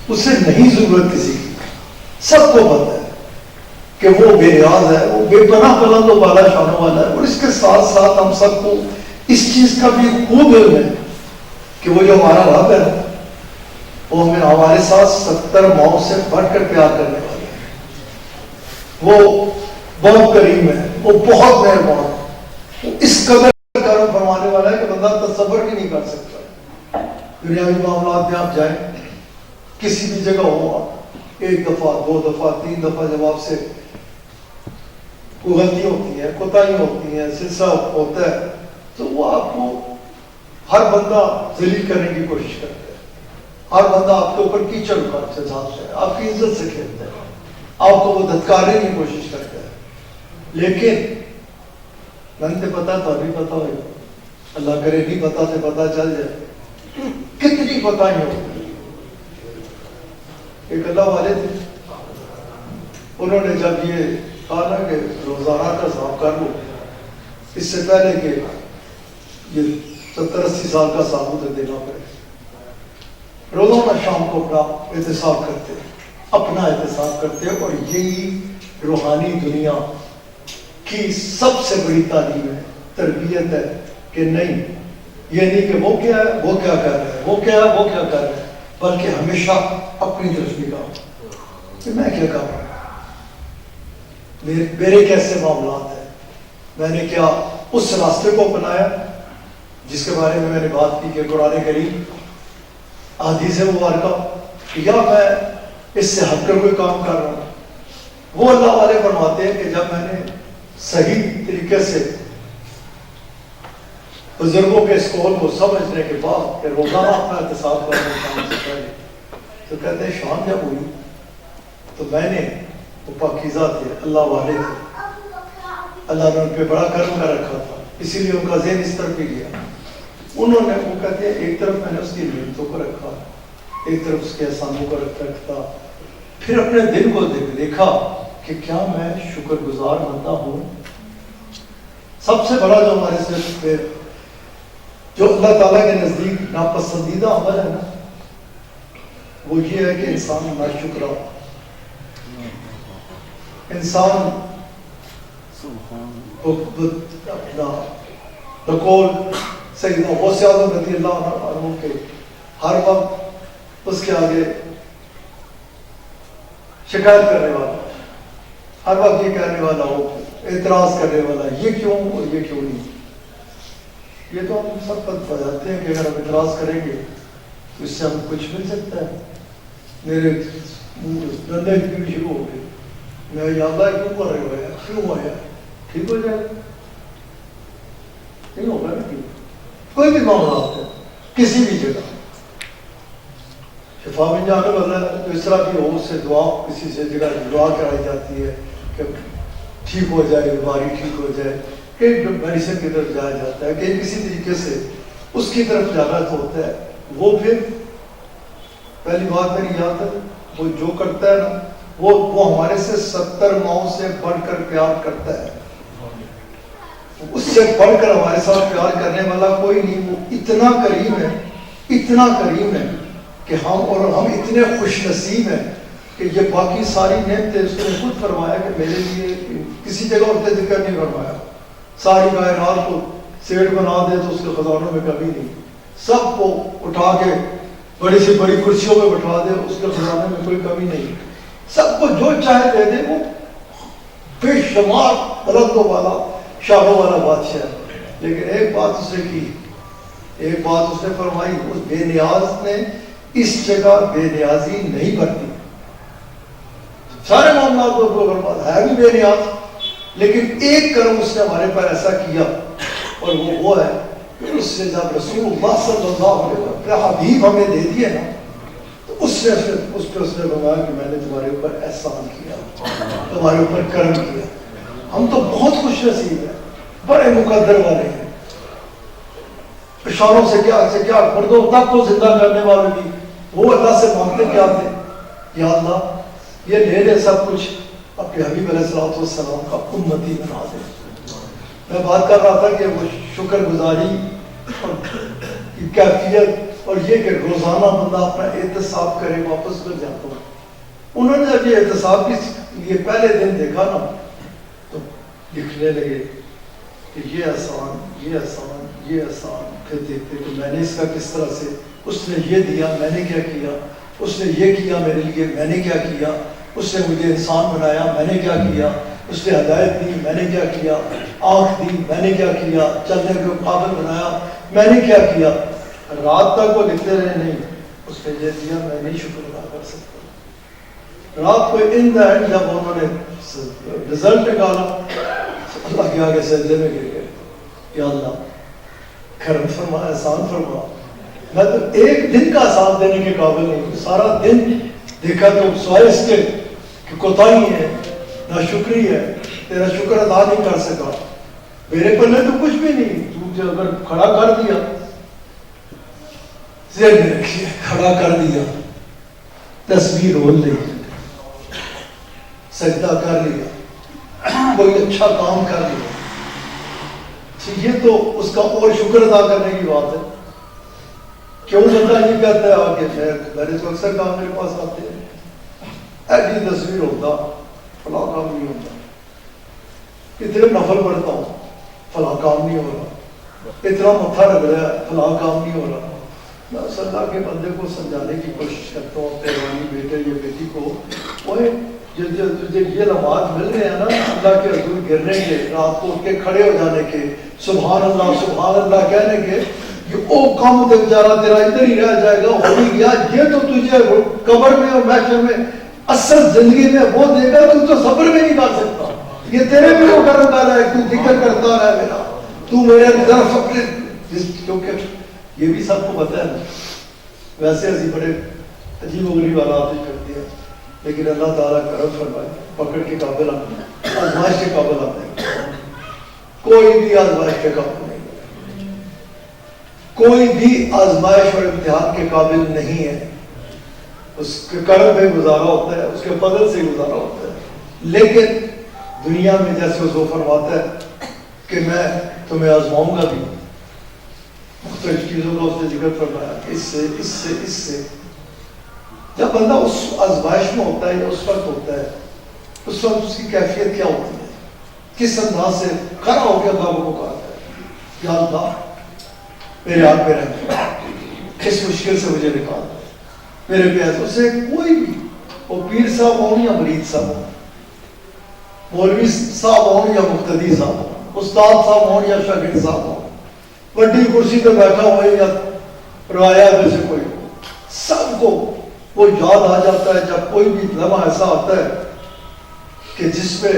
اس سے نہیں ضرورت کسی کی. سب کو پتہ ہے کہ وہ بے نیاز ہے، وہ بے پناہ بلند و بالا شانوں والا ہے. اور اس کے ساتھ ساتھ ہم سب کو اس چیز کا بھی خوب علم ہے کہ وہ جو ہمارا رب ہے وہ ہمیں ہمارے ساتھ 70 ماؤں سے بڑھ کر پیار کرنے والا ہے. وہ بہت کریم ہے، وہ بہت مہربان ہے، وہ اس قدر کرم فرمانے والا ہے کہ بندہ تصور بھی نہیں کر سکتا. دنیاوی معاملات میں آپ جائیں، کسی بھی جگہ ہو، آپ 1 دفعہ 2 دفعہ 3 دفعہ جب آپ سے کوئی غلطی ہوتی ہے، کوتاہیاں ہوتی ہیں، سلسلہ ہوتا ہے، تو وہ آپ کو ہر بندہ ذلیل کرنے کی کوشش کرتا ہے. ہر بندہ آپ کے اوپر کیچڑ سے جھانکتا ہے، آپ کی عزت سے کھیلتا ہے، آپ کو وہ دھتکارنے کی کوشش کرتا ہے. لیکن من تے پتا تو نہیں پتا ہوئے، اللہ کرے نہیں پتا سے پتا چل جائے. کتنی پتائیں ہوتی. ایک اللہ والے تھے، انہوں نے جب یہ کہا نا کہ روزانہ کا حساب کر لو، اس سے پہلے کہ یہ 70-80 سال کا ثابت دینا پڑے، روزانہ شام کو اپنا احتساب کرتے اور یہی روحانی دنیا کی سب سے بڑی تعلیم ہے، تربیت ہے کہ نہیں، یہ نہیں کہ وہ کیا ہے، وہ کیا کر رہا ہے، وہ کیا ہے، وہ کیا کر رہا ہے، بلکہ ہمیشہ اپنی طرف نگاہ کہ میں کیا کر رہا ہوں، میرے کیسے معاملات ہیں، میں نے کیا اس راستے کو اپنایا جس کے بارے میں نے بات کی کہ قرآن کریم، احادیث مبارکہ، یا میں اس سے ہٹ کر کوئی کام کر رہا ہوں. وہ اللہ والے فرماتے ہیں کہ جب میں نے صحیح طریقے سے بزرگوں کے اس قول کو سمجھنے کے بعد کہ روزانہ اپنا احتساب کرنا شام سے پہلے، تو کہتے ہیں شام جب ہوئی تو میں نے، وہ پاکیزہ تھے، اللہ والے تھے، اللہ نے ان پہ بڑا کرم کر رکھا تھا، اسی لیے ان کا ذہن اس طرف بھی گیا. انہوں نے، وہ کہتے ہیں ایک طرف میں نے اس کی نعمتوں کو رکھا، ایک طرف اس کے احسانوں کو رکھتا، پھر اپنے دل کو دیکھا کہ کیا میں شکر گزار بندہ ہوں. سب سے بڑا جو ہمارے سے جو اللہ تعالیٰ کے نزدیک ناپسندیدہ عمل ہے نا، وہ یہ ہے کہ انسان ناشکرا، انسان اپنا بقول سیدنا غوث اعظم رضی اللہ عنہ کے ہر وقت اس کے آگے شکایت کرنے والا، ہر وقت یہ کہنے والا ہو، اعتراض کرنے والا، یہ کیوں اور یہ کیوں نہیں. یہ تو ہم سب پتہ جاتے ہیں کہ اگر ہم اعتراض کریں گے تو اس سے ہم کچھ مل سکتا ہے. میرے دندے بھی شروع ہو گئے، میں یا اللہ کیوں کر رہے ہو، کیوں ہوا ہے، ٹھیک ہو جائے، نہیں ہوگا نا. کوئی بھی معاملہ ہوتا ہے کسی بھی جگہ شفا مل جانے والا تو اس طرح کی ہو، اس سے دعا کسی سے جگہ دعا کرائی جاتی ہے کہ ٹھیک ہو جائے، بیماری ٹھیک ہو جائے. کئی میڈیسن کی طرف جایا جاتا ہے، کہیں کسی طریقے سے اس کی طرف جانا تو ہوتا ہے. وہ پھر پہلی بات میری یاد ہے، وہ جو کرتا ہے نا وہ ہمارے سے 70 ماؤں سے بڑھ کر پیار کرتا ہے. اس سے بڑھ کر ہمارے ساتھ پیار کرنے والا کوئی نہیں. وہ اتنا کریم ہے، اتنا کریم ہے کہ ہم اتنے خوش نصیب ہیں کہ یہ باقی ساری نعمتیں اس نے خود فرمایا کہ میرے لیے کسی جگہ اور ذکر نہیں فرمایا. ساری کائنات کو سیٹ بنا دے تو اس کے خزانوں میں کمی نہیں. سب کو اٹھا کے بڑی سی بڑی کرسیوں میں بٹھا دے، اس کے خزانے میں کوئی کمی نہیں. سب کو جو چاہے دے دے. وہ بے شمار رتبوں والا، شانوں والا بادشاہ ہے. لیکن ایک بات اس نے کی، ایک بات اس نے فرمائی، اس بے نیاز نے اس جگہ بے نیازی نہیں برتی. سارے معاملات کو برباد ہے بھی بے نیاز، لیکن ایک کرم اس نے ہمارے پر ایسا کیا، اور وہ ہے کہ اس سے جب رسول اللہ صلی اللہ علیہ وسلم حبیب ہمیں دے دیے نا تو اس پہ اس نے فرمایا کہ میں نے تمہارے اوپر احسان کیا، تمہارے اوپر کرم کیا. ہم تو بہت خوش نصیب ہیں، بڑے مقدر والے ہیں. اشاروں سے کیا مردوں تک کو زندہ کرنے والے بھی وہ اللہ سے مانگتے کیا تھے، یا اللہ یہ لے لے سب کچھ، اپنے حبیب علیہ السلام کا امتی بنا دے. میں بات کر رہا تھا کہ وہ شکر گزاری اور کی کیفیت اور یہ کہ روزانہ بندہ اپنا احتساب کرے واپس کر جاتا ہوں. انہوں نے جب یہ احتساب کے لیے پہلے دن دیکھا نا تو لکھنے لگے کہ یہ آسان، یہ آسان، یہ آسان. پھر دیکھتے کہ میں نے اس کا کس طرح سے، اس نے یہ دیا میں نے کیا کیا، اس نے یہ کیا میرے لیے میں نے کیا کیا، اس نے مجھے انسان بنایا میں نے کیا کیا، اس نے ہدایت دی میں نے کیا کیا، آنکھ دی میں نے کیا کیا، چلنے کے قابل بنایا میں نے کیا کیا. رات تک وہ لکھتے رہے نہیں، اس نے یہ دیا میں نہیں شکر ادا کر سکتا. رات کو ان دا اینڈ جب انہوں نے رزلٹ نکالا اللہ کے آگے سجدے میں گر گئے، یا اللہ کرم فرما، احسان فرما. میں تو ایک دن کا احسان دینے کے قابل نہیں ہوں. سارا دن دیکھا تو سوائے اس کے کہ کوتاہی ہے، ناشکری ہے، تیرا شکر ادا نہیں کر سکا. میرے پلے تو کچھ بھی نہیں، تو مجھے اگر کھڑا کر دیا، ذہن میں رکھیے کھڑا کر دیا، تصویر رول لی، سجدہ کر لیا، کوئی اچھا کام کر لیا، یہ تو اس کا اور شکر ادا کرنے کی بات ہے. کیوں بندہ یہ کہتا ہے آگے میرے تو اکثر کام میرے پاس آتے ہیں، ایسی تصویر ہوتا فلاں کام نہیں ہوتا، اتنے نفل پڑھتا ہوں فلاں کام نہیں ہو رہا، اتنا متھا رگ رہا ہے فلاں کام نہیں ہو رہا. میں اس اللہ کے بندے کو سمجھانے کی کوشش کرتا ہوں، پیروانی بیٹے یا بیٹی کو، وہ تجھے یہ لمحات مل رہے ہیں نا اللہ کے حضور گرنے کے، رات کو اٹھ کے کھڑے ہو جانے کے، سبحان اللہ کہنے کے، یہ او کام دے بیچارہ تیرا ادھر ہی رہ جائے گا، ہو ہی گیا. یہ تو تجھے قبر میں اور محشر میں اصل زندگی میں وہ دے گا، تو صبر میں نہیں کر سکتا. یہ تیرے بھی وہ کرم کر رہا ہے، تو ذکر کرتا رہا میرا، تو میرے طرف اپنے، کیونکہ یہ بھی سب کو پتہ ہے نا. ویسے ایسی بڑے عجیب و غریب حالات کرتے ہیں، لیکن اللہ تعالیٰ کرم فرمائے، پکڑ کے قابل آتے ہیں، آزمائش کے قابل آتے ہیں. کوئی بھی آزمائش کے قابل نہیں، کوئی بھی آزمائش اور امتحان کے قابل نہیں ہے. اس کے کرم پہ گزارا ہوتا ہے، اس کے فضل سے گزارا ہوتا ہے. لیکن دنیا میں جیسے وہ فرماتا ہے کہ میں تمہیں آزماؤں گا بھی، مختلف چیزوں کا اس نے ذکر فرمایا، اس سے جب بندہ اس آزمائش میں ہوتا ہے یا اس وقت ہوتا ہے، اس وقت اس کی کیفیت کیا ہوتی ہے، کس انداز سے کھڑا ہو کے اللہ کو پکارتا ہے، یا اللہ میرے ہاتھ پہ رہنا، اس مشکل سے مجھے نکال دے، میرے پیاس اسے کوئی بھی، وہ پیر صاحب ہوں یا مرید صاحب ہوں، مولوی صاحب ہوں یا مقتدی صاحب ہوں، استاد صاحب ہوں یا شاگرد صاحب ہوں، بڑی کرسی پہ بیٹھا ہوا ہے یا رعایا میں سے کوئی ہو، سب کو وہ یاد آ جاتا ہے جب کوئی بھی لمحہ ایسا آتا ہے کہ جس پہ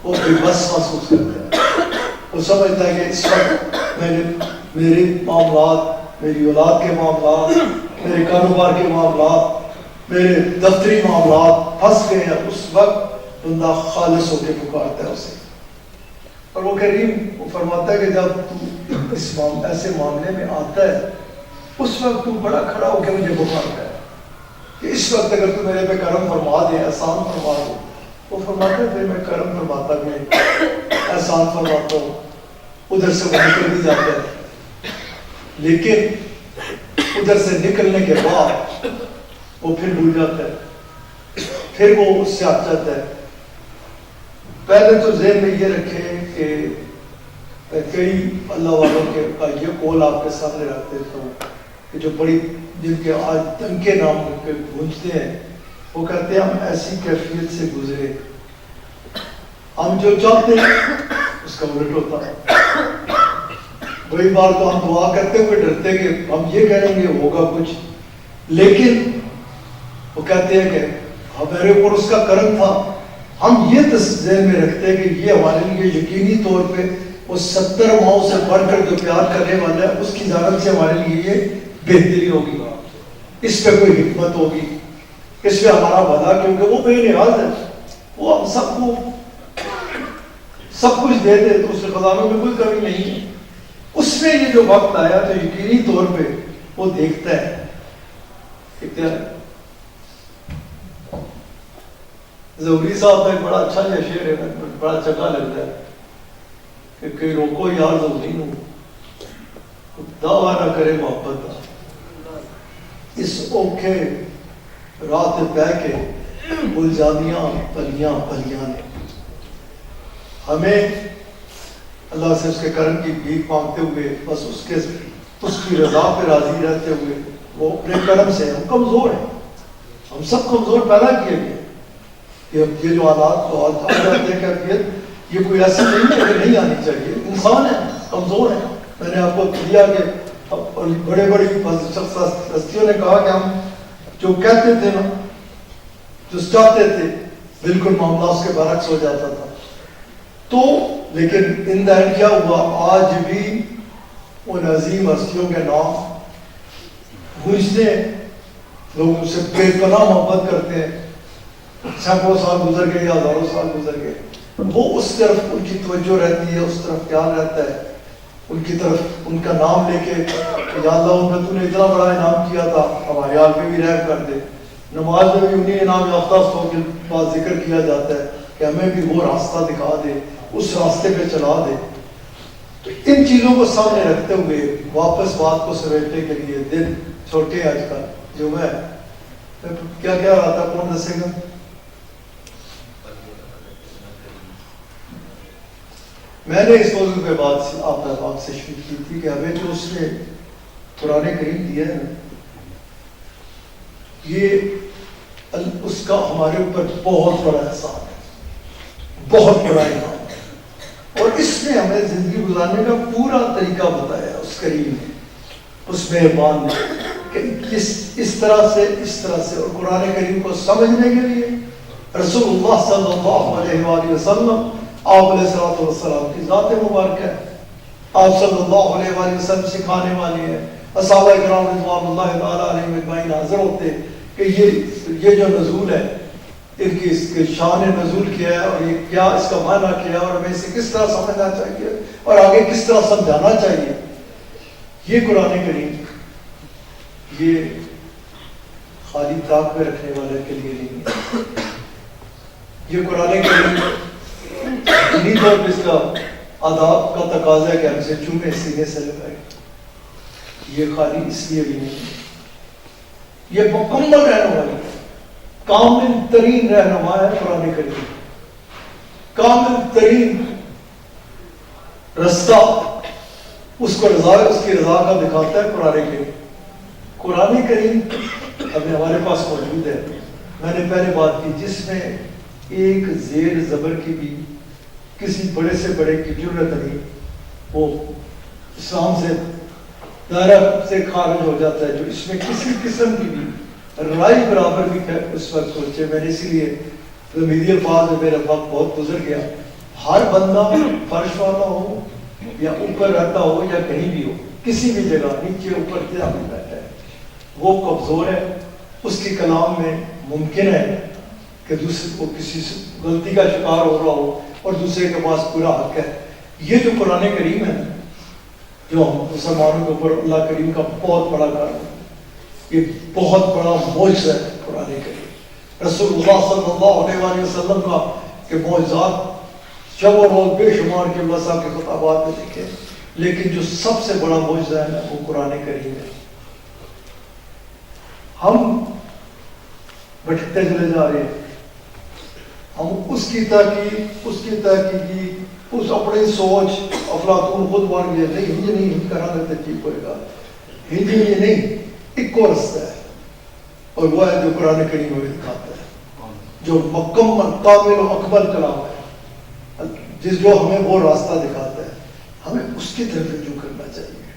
وہ بے بس محسوس کرتا ہے، وہ سمجھتا ہے کہ اس وقت میرے معاملات، میری اولاد کے معاملات، میرے کاروبار کے معاملات، میرے دفتری معاملات پھنس گئے ہیں، اس وقت بندہ خالص ہو کے پکارتا ہے اسے. اور وہ کریم وہ فرماتا ہے کہ جب تو اس ایسے معاملے میں آتا ہے اس وقت تو بڑا کھڑا ہو کے مجھے پکارتا ہے کہ اس وقت اگر تو میرے پہ کرم فرما دے، احسان فرما دے. وہ فرماتا ہے پھر میں کرم فرماتا بھی احسان فرماتا ہوں، ادھر سے وہ نکل بھی جاتا ہے، لیکن ادھر سے نکلنے کے بعد وہ پھر بھول جاتا ہے، پھر وہ اس سے ہٹ جاتا ہے. پہلے تو ذہن میں یہ رکھے کہ کئی اللہ والوں کے یہ قول آپ کے سامنے رکھتے ہوں کہ جو بڑی جن کے آج تنکے نام کے گونجتے ہیں، وہ کہتے ہیں ہم ایسی کیفیت سے گزرے، ہم جو چاہتے ہیں اس کا الٹ ہوتا ہے. وہی بار تو ہم دعا کرتے ہوئے ڈرتے کہ ہم یہ کریں گے ہوگا کچھ، لیکن وہ کہتے ہیں کہ ہمارے اوپر اس کا کرم تھا. ہم یہ ذہن میں رکھتے ہیں کہ یہ ہمارے لیے یقینی طور پہ وہ 70 ماؤں سے بڑھ کر جو پیار کرنے والا ہے اس کی جانب سے ہمارے لیے یہ بہتری ہوگی، اس پہ کوئی حکمت ہوگی، اس پہ ہمارا بھلا، کیونکہ وہ بے نیاز ہے، وہ ہم سب کو سب کچھ دے دے تو اس کے خزانوں میں کوئی کمی نہیں ہے. اس میں یہ جو وقت آیا تو یقینی طور پہ وہ دیکھتا ہے کہ کیا. ظہوری صاحب کا ایک بڑا اچھا یہ شعر ہے، بڑا چنگا لگتا ہے کہ روکو یار ظہوری نو دعویٰ نہ کرے محبت کا، اس اوکھے رات پہ کے گلزامیاں پلیاں پلیاں نے. ہمیں اللہ سے اس کے کرم کی بھیک مانگتے ہوئے بس اس کی رضا پہ راضی رہتے ہوئے، وہ اپنے کرم سے، ہم کمزور ہیں، ہم سب کمزور پیدا کیے گئے. یہ جو حالات کو آ جاتے ہیں کیفیت، یہ کوئی ایسا نہیں ہے کہ نہیں آنی چاہیے، انسان ہے، کمزور ہے. میں نے آپ کو دیا کہ بڑے بڑی ہستیوں نے کہا کہ ہم جو کہتے تھے نا، جو چاہتے تھے، بالکل معاملہ اس کے برعکس ہو جاتا تھا. تو لیکن ان دا اینڈ کیا ہوا، آج بھی ان عظیم ہستیوں کے نام گونجتے ہیں، لوگ اس سے بے پناہ محبت کرتے ہیں. سینکڑوں سال گزر گئے یا ہزاروں سال گزر گئے، وہ اس طرف ان کی توجہ رہتی ہے، اس طرف خیال رہتا ہے، ان کی طرف ان کا نام لے کے یا اللہ ان پہ تو نے اتنا بڑا انعام کیا تھا، ہمارے حال پہ بھی رحم کر دے. نماز میں بھی انہیں انعام یافتہ کے بعد ذکر کیا جاتا ہے کہ ہمیں بھی وہ راستہ دکھا دے، اس راستے پہ چلا دے. تو ان چیزوں کو سامنے رکھتے ہوئے واپس بات کو سمیٹنے کے لیے، دن چھوٹے آج کل جو میں کیا کہہ رہا تھا، کون دسے گا؟ میں نے اس موضوع پہ بات آپ سے شروع کی تھی کہ ہمیں جو اس نے قرآن کریم دیا ہے، یہ اس کا ہمارے اوپر بہت بڑا احسان ہے، بہت بڑا انعام ہے. اور اس نے ہمیں زندگی گزارنے کا پورا طریقہ بتایا اس کریم نے، اس مہربان نے، کہ اس طرح سے. اور قرآن کریم کو سمجھنے کے لیے رسول اللہ صلی اللہ علیہ وآلہ وسلم، آپ علیہ السلام کی ذات مبارک ہے، آپ صلی اللہ علیہ وآلہ وسلم سکھانے والے ہیں. صحابہ کرام رضوان اللہ تعالیٰ علیہم اجمعین حاضر ہوتے کہ یہ جو نزول ہے، ان کی اس کے شان نزول کیا ہے، اور یہ کیا اس کا معنی کیا ہے، اور ہمیں اسے کس طرح سمجھنا چاہیے اور آگے کس طرح سمجھانا چاہیے. یہ قرآن کریم یہ خالی طاق میں رکھنے والے کے لیے نہیں ہے. یہ قرآن کریم انہیں طور پہ اس کا آداب کا تقاضا ہے کہ ہم سے چومے سینے سے لگائے. یہ خالی اس لیے بھی نہیں ہے، یہ مکمل رہنما ہے، کامل ترین رہنما ہے قرآن کریم، کامل ترین رستہ اس کو اس کی رضا کا دکھاتا ہے قرآن کریم. قرآن کریم ابھی ہمارے پاس موجود ہے. میں نے پہلے بات کی جس میں ایک زیر زبر کی بھی کسی بڑے سے بڑے کی ضرورت نہیں, وہ اسلام سے دائرہ سے خارج ہو جاتا ہے. جو اس میں کسی قسم کی بھی رائی برابر بھی اس وقت سوچے. میں نے اسی لیے میری الفاظ میں میرا وقت بہت گزر گیا. ہر بندہ فرش والا ہو یا اوپر رہتا ہو یا کہیں بھی ہو, کسی بھی جگہ نیچے اوپر کیا بھی بیٹھا ہے, وہ کمزور ہے. اس کے کلام میں ممکن ہے کہ دوسرے کو کسی غلطی کا شکار ہو رہا ہو اور دوسرے کے پاس پورا حق ہے. یہ جو قرآن کریم ہے جو ہم مسلمانوں کے اوپر اللہ کریم کا بہت بڑا کام ہے, یہ بہت بڑا معجزہ ہے قرآن کریم. رسول اللہ صلی اللہ علیہ وآلہ وسلم کا کہ معجزات شب و روز بے شمار کے اللہ صاحب کے خطابات میں دیکھے, لیکن جو سب سے بڑا معجزہ ہے وہ قرآن کریم ہے. ہم بھٹکتے چلے جا رہے ہیں. ہم اس کی تحقیقی اس اپنی سوچ افلاطون خود بن گئے تھے. ہندی نہیں کرا دیتے ٹھیک ہوئے گا, ہندی یہ نہیں, ایک کو رستہ ہے اور وہ ہے جو قرآن کریم میں دکھاتا ہے, جو مکمل کامل و اکمل کلام ہے, جس جو ہمیں وہ راستہ دکھاتا ہے. ہمیں اس کی طرف رجوع کرنا چاہیے.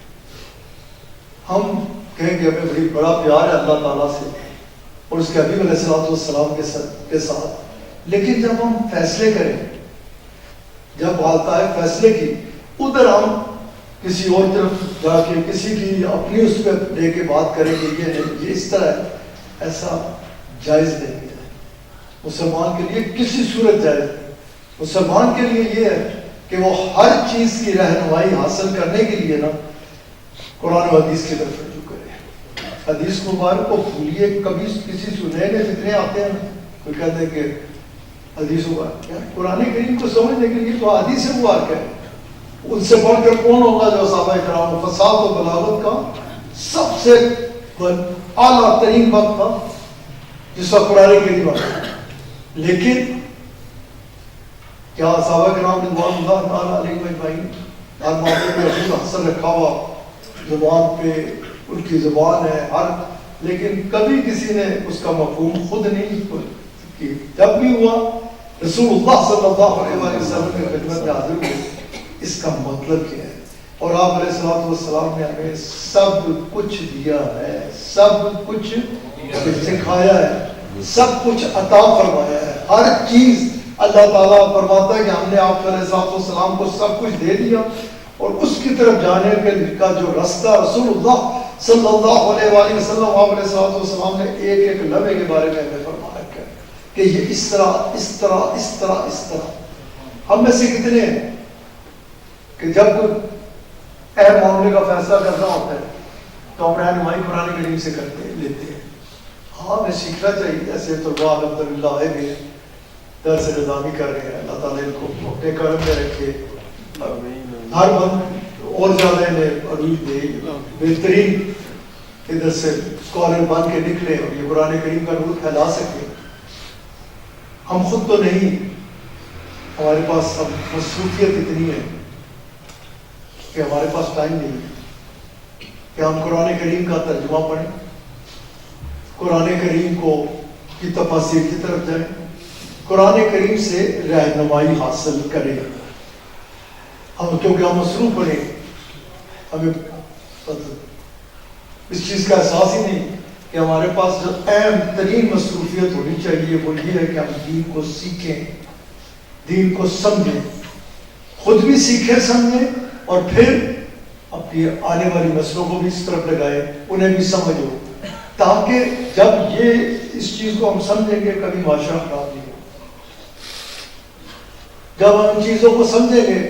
ہم کہیں گے ہمیں بڑی بڑا پیار ہے اللہ تعالیٰ سے اور اس کے حبیب علیہ السلام کے ساتھ, لیکن جب ہم فیصلے کریں, جب بات آئے فیصلے کی, ادھر ہم کسی اور طرف جا کے کسی کی اپنی اس پہ لے کے بات کریں گے یہ اس طرح ہے, ایسا جائز نہیں ہے. مسلمان کے لیے کسی صورت جائز نہیں. مسلمان کے لیے یہ ہے کہ وہ ہر چیز کی رہنمائی حاصل کرنے کے لیے نا قرآن و حدیث کی طرف رجوع کرے. حدیث مبارک کو بھولیے. کبھی کسی نئے نئے فتنے آتے ہیں نا, کوئی کہتے ہیں کہ حدیث مبارک کیا, قرآن کریم کو سمجھنے کے لیے تو حدیث مبارک ہے. ان سے بڑھ کر کون ہوگا جو صحابہ کرام فصاحت و بلاغت کا سب سے اعلیٰ ترین وقت تھا جس وقت قرآن کریم آتا. لیکن کیا صحابہ کرام رضوان اللہ تعالیٰ علیہ اجمعین ہر معاملے میں اصول حاصل رکھا ہوا, زبان پہ ان کی زبان ہے ہر, لیکن کبھی کسی نے اس کا مفہوم خود نہیں کی. جب بھی ہوا رسول اللہ صلی اللہ علیہ وسلم کی خدمت میں حاضر ہوئے, اس کا مطلب کیا ہے. اور آپ علیہ الصلوۃ والسلام نے ہمیں سب کچھ دیا ہے, سب کچھ سکھایا ہے, سب کچھ عطا فرمایا ہے. ہر چیز اللہ تعالیٰ فرماتا ہے کہ ہم نے آپ علیہ الصلوۃ والسلام کو سب کچھ دے دیا, اور اس کی طرف جانے کا جو رستہ رسول اللہ صلی اللہ علیہ وآلہ وسلم آپ علیہ الصلوۃ والسلام نے ایک ایک لمحے کے بارے میں ہمیں فرما رکھا ہے کہ یہ اس طرح اس طرح اس طرح اس طرح. ہم میں سے کتنے ہیں کہ جب کوئی اہم معاملے کا فیصلہ کرنا ہوتا ہے تو ہم رہنمائی قرآن کریم سے لیتے ہیں. ہاں میں سیکھنا چاہیے. ایسے تو الحمدللہ ہے بھی درس نظامی کر رہے ہیں. اللہ تعالیٰ ان کو اپنے کرم میں رکھے, ہر بند اور زیادہ انہیں عروج دے, بہترین ادھر سے اسکالر بن کے نکلے اور یہ قرآن کریم کا نور پھیلا سکے. ہم خود تو نہیں, ہمارے پاس اب مصروفیت اتنی ہے کہ ہمارے پاس ٹائم نہیں ہے کہ ہم قرآن کریم کا ترجمہ پڑھیں, قرآن کریم کو کی تفاسیر کی طرف جائیں, قرآن کریم سے رہنمائی حاصل کریں. ہم کیونکہ ہم مصروف بنے, ہمیں اس چیز کا احساس ہی نہیں کہ ہمارے پاس جو اہم ترین مصروفیت ہونی چاہیے وہ یہ ہے کہ ہم دین کو سیکھیں, دین کو سمجھیں, خود بھی سیکھیں سمجھیں, اور پھر اپنی آنے والی نسلوں کو بھی اس طرف لگائیں, انہیں بھی سمجھ ہو, تاکہ جب یہ اس چیز کو ہم سمجھیں گے کبھی معاشرہ خراب نہیں ہو. جب ہم ان چیزوں کو سمجھیں گے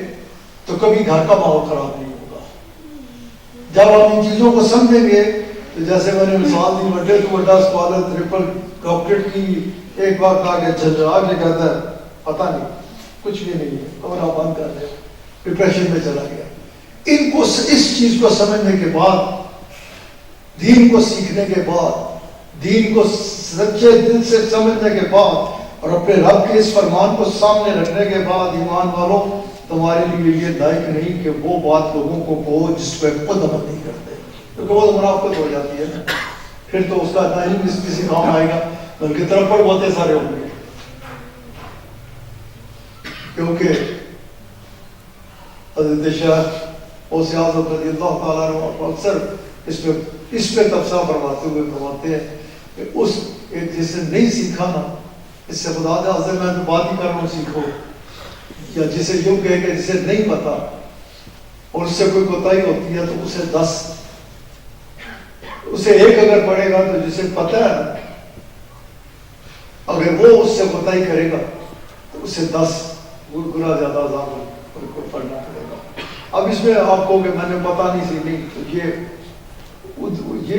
تو کبھی گھر کا ماحول خراب نہیں ہوگا. جب ہم ان چیزوں کو سمجھیں گے تو جیسے میں نے مثال دی, بڑے تو بڑا اسکالر ٹرپل ڈاکٹریٹ کی, ایک بار کہا کہ جھنجھلا کے کہتا ہے پتہ نہیں کچھ بھی نہیں ہے, کمرہ بند کر دے, ڈپریشن میں چلا گیا. ان کو اس چیز کو سمجھنے کے بعد, دین کو سیکھنے کے بعد, دین کو سچے دل سے سمجھنے کے بعد اور اپنے رب کے اس فرمان کو سامنے رکھنے کے بعد, ایمان والوں تمہارے لیے یہ لائق نہیں کہ وہ بات لوگوں کو کہو جس پہ خود عمل نہیں کرتے، کیونکہ وہ منافقت ہو جاتی ہے نا، پھر تو اس کا نہ ہی کسی کام آئے گا بلکہ طرف پر بہت سارے ہوں گے. کیونکہ حضرت شاہ غوث اعظم رضی اللہ تعالیٰ عنہ اکثر اس پہ تبصرہ فرماتے ہوئے فرماتے ہیں کہ اس جس نے نہیں سیکھا نا، اس سے خدا حاضر میں تو بات ہی کر رہا ہوں سیکھو، یا جسے یوں کہے کہ جسے نہیں پتا اور اس سے کوئی کوتاہی ہوتی ہے تو اسے 10، اسے 1 اگر پڑھے گا تو جسے پتہ ہے اگر وہ اس سے کوتاہی کرے گا تو اسے 10 گنا زیادہ عذاب کو پڑھنا پڑے گا. اب اس میں آپ کو کہ میں نے پتا نہیں سی نہیں، تو یہ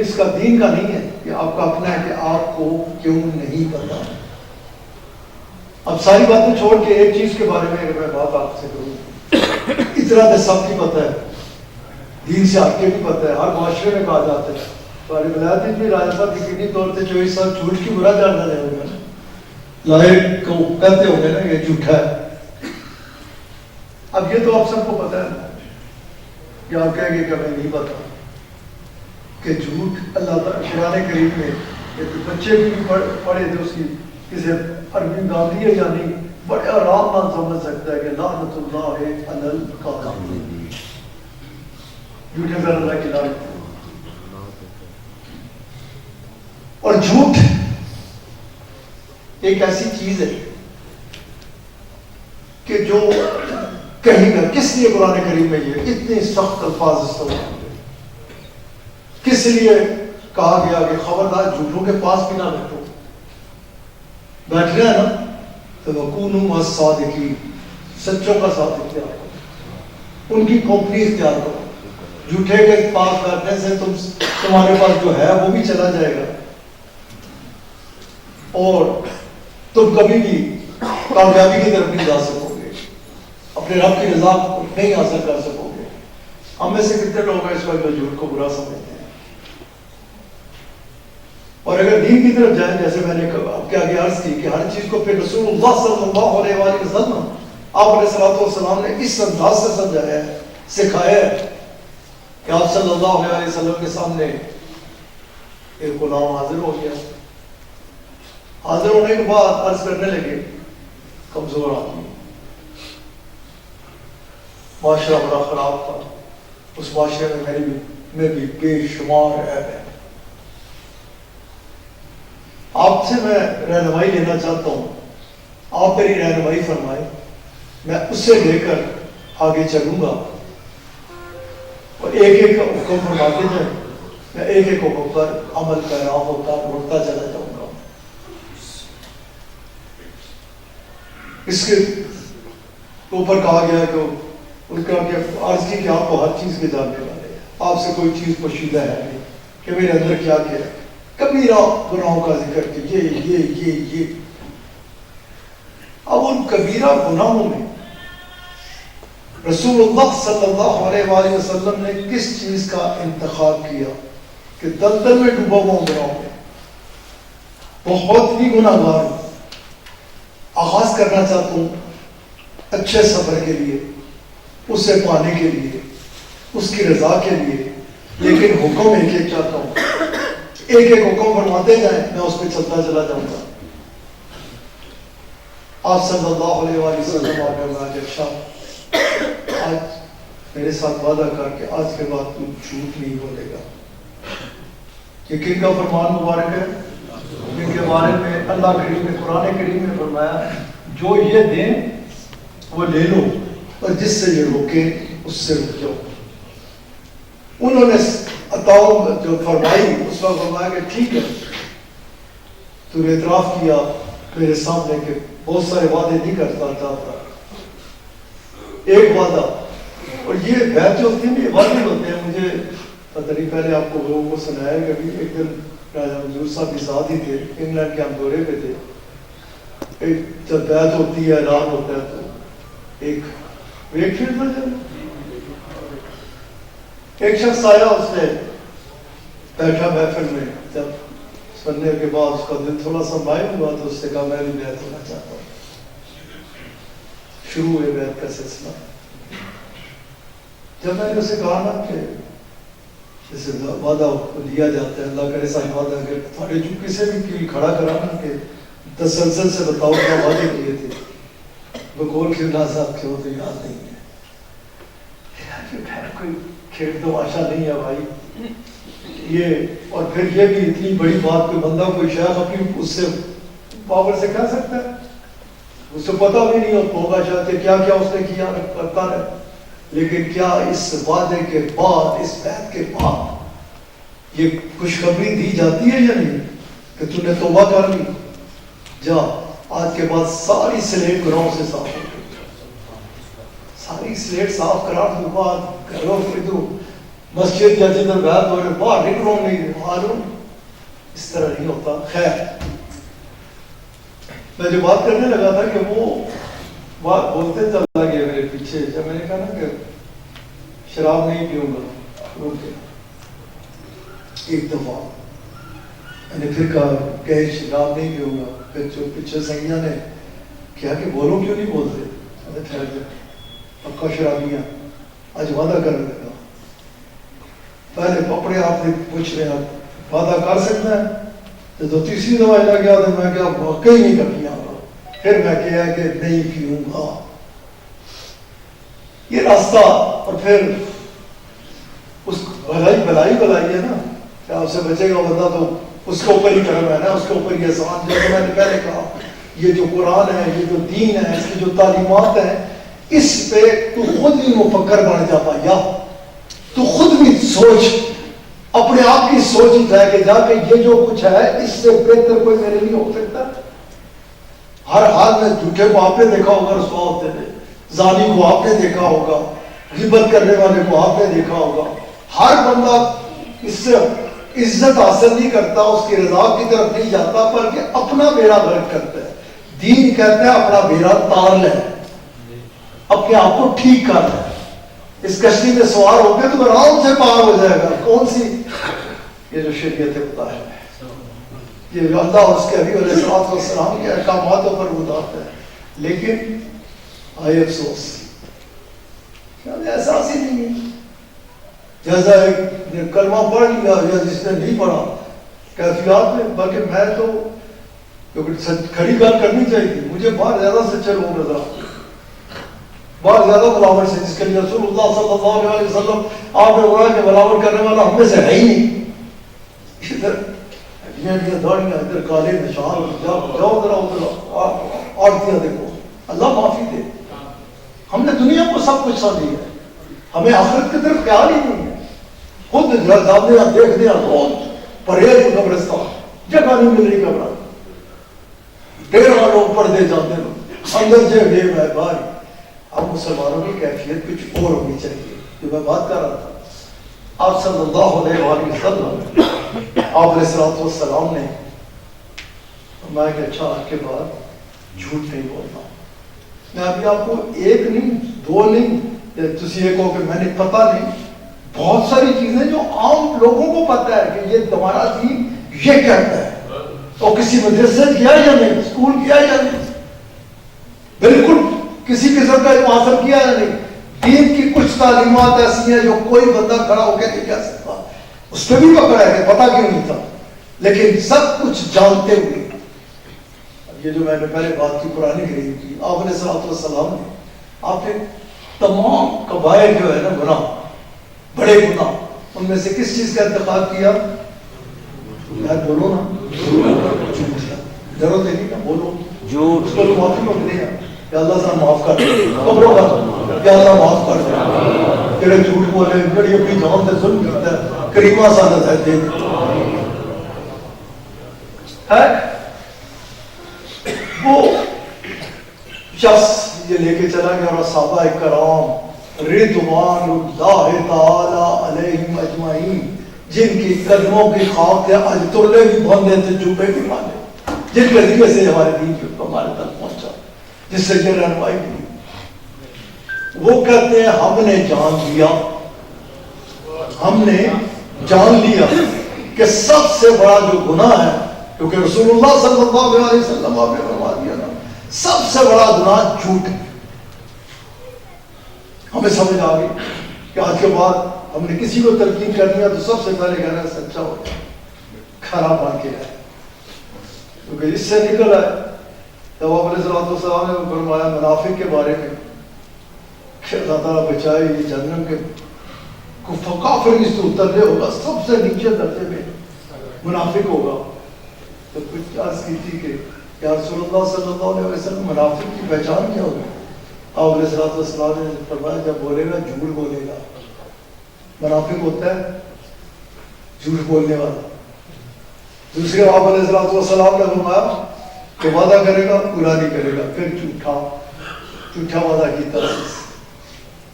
اس کا دین کا نہیں ہے، یہ آپ کا اپنا ہے کہ آپ کو کیوں نہیں پتا. اب ساری باتیں چھوڑ کے ایک چیز کے بارے میں اگر میں بات آپ سے کروں، اتنا تو سب کی پتہ ہے، دین سے ہٹ کے بھی پتہ ہے، ہر معاشرے میں کہا جاتا ہے. ہماری ولایت بھی راجا صاحب یقینی طور سے 24 سال جھوٹ کی برا جاننا رہے ہوگا نا، لائق کو کہتے ہوں گے نا یہ جھوٹا ہے. اب یہ تو آپ سب کو پتہ ہے نا، کہ آپ کہیں گے کہ ہمیں نہیں پتا کہ جھوٹ اللہ تعالیٰ قرآن کریم میں بچے بھی پڑھے تھے اس کی کسی عربی گاندھی ہے یا نہیں، بڑے آرام نال سمجھ سکتا ہے کہ لعنت اللہ علی الکاذبین، جھوٹے پر اللہ کی لعنت. اور جھوٹ ایک ایسی چیز ہے کہ جو کہیں نہ کس لیے قرآن کریم میں یہ اتنے سخت الفاظ استعمال ہوئے، کس لیے کہا گیا کہ خبردار جھوٹوں کے پاس بھی نہ بیٹھو، بیٹھ گیا نا تو وَكُونُوا مَعَ الصَّادِقِينَ، سچوں کا ساتھ اختیار کرو، ان کی کمپنی اختیار کرو. جھوٹے کے پاس بیٹھنے سے تمہارے پاس جو ہے وہ بھی چلا جائے گا اور تم کبھی بھی کامیابی کی طرف نہیں جا سکو گے، اپنے رب کی رضا نہیں حاصل کر سکو گے. ہم میں سے کتنے لوگ ہیں اس وقت جو جھوٹ کو برا سمجھتے ہیں، اور اگر دین کی طرف جائیں جیسے میں نے آپ کے آگے عرض کی کہ ہر چیز کو پھر رسول اللہ صلی اللہ علیہ وآلہ وسلم آپ علیہ الصلوۃ والسلام نے اس انداز سے سمجھایا ہے، سکھایا ہے کہ آپ صلی اللہ علیہ وسلم کے سامنے ایک غلام حاضر ہو گیا. حاضر ہونے کے بعد عرض کرنے لگے کمزور آدمی، معاشرہ بڑا خراب تھا، اس معاشرے میں بھی بے شمار عیب ہے. آپ سے میں رہنمائی لینا چاہتا ہوں، آپ میری رہنمائی فرمائیں، میں اس سے لے کر آگے چلوں گا اور ایک ایک حکم فرماتے جائیں، میں ایک ایک حکم پر عمل پیرا ہوتا بڑھتا چلا جاؤں گا. اس کے اوپر کہا گیا کہ ان کا عرض کی کہ آپ کو ہر چیز کے جاننے والے ہیں، آپ سے کوئی چیز پوشیدہ ہے نہیں کہ میرے اندر کیا کیا ہے. کبیرہ گناہوں کا ذکر کہ یہ اب ان کبیرہ گناہوں میں رسول اللہ صلی اللہ علیہ وآلہ وسلم نے کس چیز کا انتخاب کیا کہ دلدل میں ڈوبا ہوا ہوں گناہوں میں، بہت ہی گناہ گار ہوں. آغاز کرنا چاہتا ہوں اچھے سفر کے لیے، اسے پانے کے لیے، اس کی رضا کے لیے، لیکن حکم ایک ایک چاہتا ہوں، ایک ایک حکم فرماتے جائیں، میں اس پہ چلتا چلا جاؤں گا. آپ صلی اللہ علیہ وآلہ وسلم آج میرے ساتھ وعدہ کر کے آج کے بعد تو جھوٹ نہیں بولے گا. یہ کن کا فرمان مبارک ہے؟ جن کے بارے میں اللہ کریم نے قرآن کریم میں فرمایا جو یہ دیں وہ لے لو اور جس سے یہ روکے اس سے رک جاؤ. انہوں نے عطاؤں جو فرمائی اس وقت فرمایا کہ ٹھیک ہے، تو نے اعتراف کیا میرے سامنے کہ بہت سارے وعدے نہیں کرتا چاہتا، ایک وعدہ. اور یہ بیعت جو ہوتی ہے یہ وعدے ہوتے ہیں. مجھے پتہ نہیں پہلے آپ کو لوگوں کو سنایا کہ ابھی ایک دن راجہ منظور صاحب بھی ساتھ ہی تھے، انگلینڈ کے ہم دورے پہ تھے. جب بیعت ہوتی ہے اعلان ہوتا ہے تو ایک ویک فیلڈ میں ایک شخص آیا، اس نے بیٹھا محفل میں، جب سننے کے بعد اس کا دل تھوڑا سا مائل ہوا تو اس نے کہا میں بھی بیعت ہونا چاہتا ہوں. شروع ہوئے بیعت کا سلسلہ. جب میں نے اسے کہا نا کہ جیسے وعدہ لیا جاتا ہے، اللہ کرے صاحب وعدہ کہ تھوڑے جو کسی بھی کی کھڑا کرا نا کہ تسلسل سے بتاؤ کیا وعدے کیے تھے، بقول کھیلا صاحب کیوں تو یاد نہیں ہے، کوئی کھیل تماشا نہیں ہے بھائی یہ. اور پھر یہ بھی اتنی بڑی بات کوئی بندہ کوئی شاید اپنی اس سے پاور سے کہہ سکتا ہے، اس کو پتہ بھی نہیں ہوگا شاید کہ کیا کیا اس نے کیا کرتا ہے. لیکن کیا اس وعدے کے بعد، اس بیعت کے بعد یہ خوشخبری دی جاتی ہے یا نہیں کہ تو نے توبہ کر لی، جا آج کے بعد ساری سلیٹ گناہوں سے صاف ہو گئی، ساری سلیٹ صاف کرا کے بعد گھروں خریدو مسجد یا جدھر بیعت ہو رہے باہر نکلو نہیں معلوم، اس طرح نہیں ہوتا. خیر میں جو بات کرنے لگا تھا کہ وہ بات بولتے چلا گیا میرے پیچھے، جب میں نے کہا نا کہ شراب نہیں پیوں گا، ایک دفعہ میں نے پھر کہا کہ شراب نہیں پیوں گا، پھر جو پیچھے سنگیاں نے کیا کہ بولو کیوں نہیں بولتے، میں ٹھہر گیا پکا شرابیاں آج وعدہ کرنے لگا. پہلے کپڑے آپ سے پوچھ رہے ہیں وعدہ کر سکتا ہے، تو تیسری دفعہ لگ گیا تو میں کیا واقعی نہیں کر پیا، پھر میں کہا کہ نہیں پیوں گا. یہ راستہ اور پھر اس بلائی ہے نا کہ آپ سے بچے گا بندہ تو اس کے اوپر ہی کرم ہے نا، اس کے اوپر یہ احسان. جیسے میں نے پہلے کہا یہ جو قرآن ہے، یہ جو دین ہے، اس کی جو تعلیمات ہیں، اس پہ تو خود بھی مفکر بن جاتا، یا تو خود بھی سوچ، اپنے آپ کی سوچ اٹھائے کہ جا کے یہ جو کچھ ہے اس سے بہتر کوئی میرے لیے ہو سکتا ہے. ہر حال میں جھوٹے کو آپ نے دیکھا ہوگا رسوا ہوتے تھے، زانی کو آپ نے دیکھا ہوگا، غیبت کرنے والے کو آپ نے دیکھا ہوگا. ہر بندہ اس سے عزت حاصل نہیں کرتا، اس کی رضا کی طرف نہیں جاتا، بلکہ اپنا بیڑا غرق کرتا ہے. دین کہتا ہے اپنا بیڑا تار لے، اپنے آپ کو ٹھیک کر لے. اس کشتی میں سوار ہو گئے تو آرام سے پار ہو جائے گا. کون سی یہ جو شریعت خدا ہے، یہ اللہ اور اس کے حبیب علیہ السلام کے احکاماتوں پر اتارتا ہے. لیکن آئے افسوس احساس ہی نہیں ہے. جیسا ایک کلمہ پڑھ لیا یا جس نے نہیں پڑھا کیفیات میں، بلکہ میں تو کھڑی بات کرنی چاہیے تھی. مجھے بہت زیادہ سچے لوگ نظر آتے، بہت زیادہ ملاوٹ سے، جس کے لیے رسول اللہ صلی اللہ علیہ وسلم آپ نے بولا کہ ملاوٹ کرنے والا ہم میں سے ہے ہی نہیں. ادھر داڑیاں، ادھر کالے نشان، جاؤ ذرا ادھر عورتیاں دیکھو. اللہ معافی دے، ہم نے دنیا کو سب کچھ سا دیا ہے، ہمیں آخرت کی طرف خیال ہی نہیں ہے. خود جانے دیکھ دیا روز پرہیز قبرستان، جگہ نہیں مل رہی قبر، ڈیرہ لوگ پڑھتے جاتے لوگ اندر جے ڈے ہے بھائی. اب مسلمانوں کی کیفیت کچھ اور ہونی چاہیے. جو میں بات کر رہا تھا، آپ صلی اللہ علیہ وسلم آپ علیہ السلام نے فرمایا کہ اچھا آج کے بعد جھوٹ نہیں بولنا. میں ابھی آپ کو ایک نہیں دو نہیں تسی یہ کہو کہ میں نے پتہ نہیں، بہت ساری چیزیں جو عام لوگوں کو پتہ ہے کہ یہ تمہارا دین یہ کہتا ہے، اور کسی مدرسے کیا یا نہیں، اسکول کیا یا نہیں، بالکل کسی قسم کا علم حاصل کیا یا نہیں. دین کی کچھ تعلیمات ایسی ہیں جو کوئی بندہ کھڑا ہو کے نہیں کہہ سکتا. اس پہ بھی پکڑا ہے کہ پتا کیوں نہیں تھا، لیکن سب کچھ جانتے ہوئے. یہ جو میں نے پہلے بات کی قرآن کریم کی، آپ علیہ السلام نے آپ نے تمام کبائر جو ہے نا گناہ، بڑے گناہ، ان میں سے کس چیز کا انتخاب کیا؟ یار بولو نا، ضرورت نہیں نا، بولو جھوٹ. اس کو معافی مانگتے ہیں کہ اللہ صاحب معاف کر دے، قبروں کا کہ اللہ معاف کر دے، تیرے جھوٹ بولے بڑی اپنی جان سے ظلم کرتا ہے، کریمہ سعادت ہے دے. وہ شخص یہ لے کے چلا گیا اور صحابہ کرام رضوان اللہ تعالی علیہم اجمعین، جن کی قدموں کی خاک تھے، آج ترلے بھی باندھے تھے، جوبے بھی باندھے، جن کے ذریعے سے ہمارے دین کو ہمارے تک پہنچا، جس سے یہ رہنمائی ہوئی. وہ کہتے ہیں ہم نے جان لیا، ہم نے جان لیا کہ سب سے بڑا جو گناہ ہے، کیونکہ رسول اللہ صلی اللہ علیہ وسلم آپ نے فرما دیا نا، سب سے بڑا گناہ جھوٹ ہے. ہمیں سمجھ آ گئی کہ آج کے بعد ہم نے کسی کو تلقین کرنی ہے تو سب سے پہلے کہنا ہے سچا ہو خراب بن کے ہے، کیونکہ اس سے نکل آئے۔ تو آپ علیہ السلام نے فرمایا منافق کے بارے میں کہ اللہ تعالیٰ بچائے یہ جہنم کے کافر اس سے اترنے ہوگا، سب سے نیچے درجے میں منافق ہوگا۔ تو کچھ عرض کی تھی کہ یا رسول اللہ صلی اللہ علیہ وسلم منافق کی پہچان کیا ہوگی؟ آپ علیہ السلام نے فرمایا جب بولے گا جھوٹ بولے گا۔ منافق ہوتا ہے جھوٹ بولنے والا۔ دوسرے آپ علیہ السلام نے فرمایا کہ وعدہ کرے گا پورا نہیں کرے گا، پھر جھوٹا وعدہ کیتا۔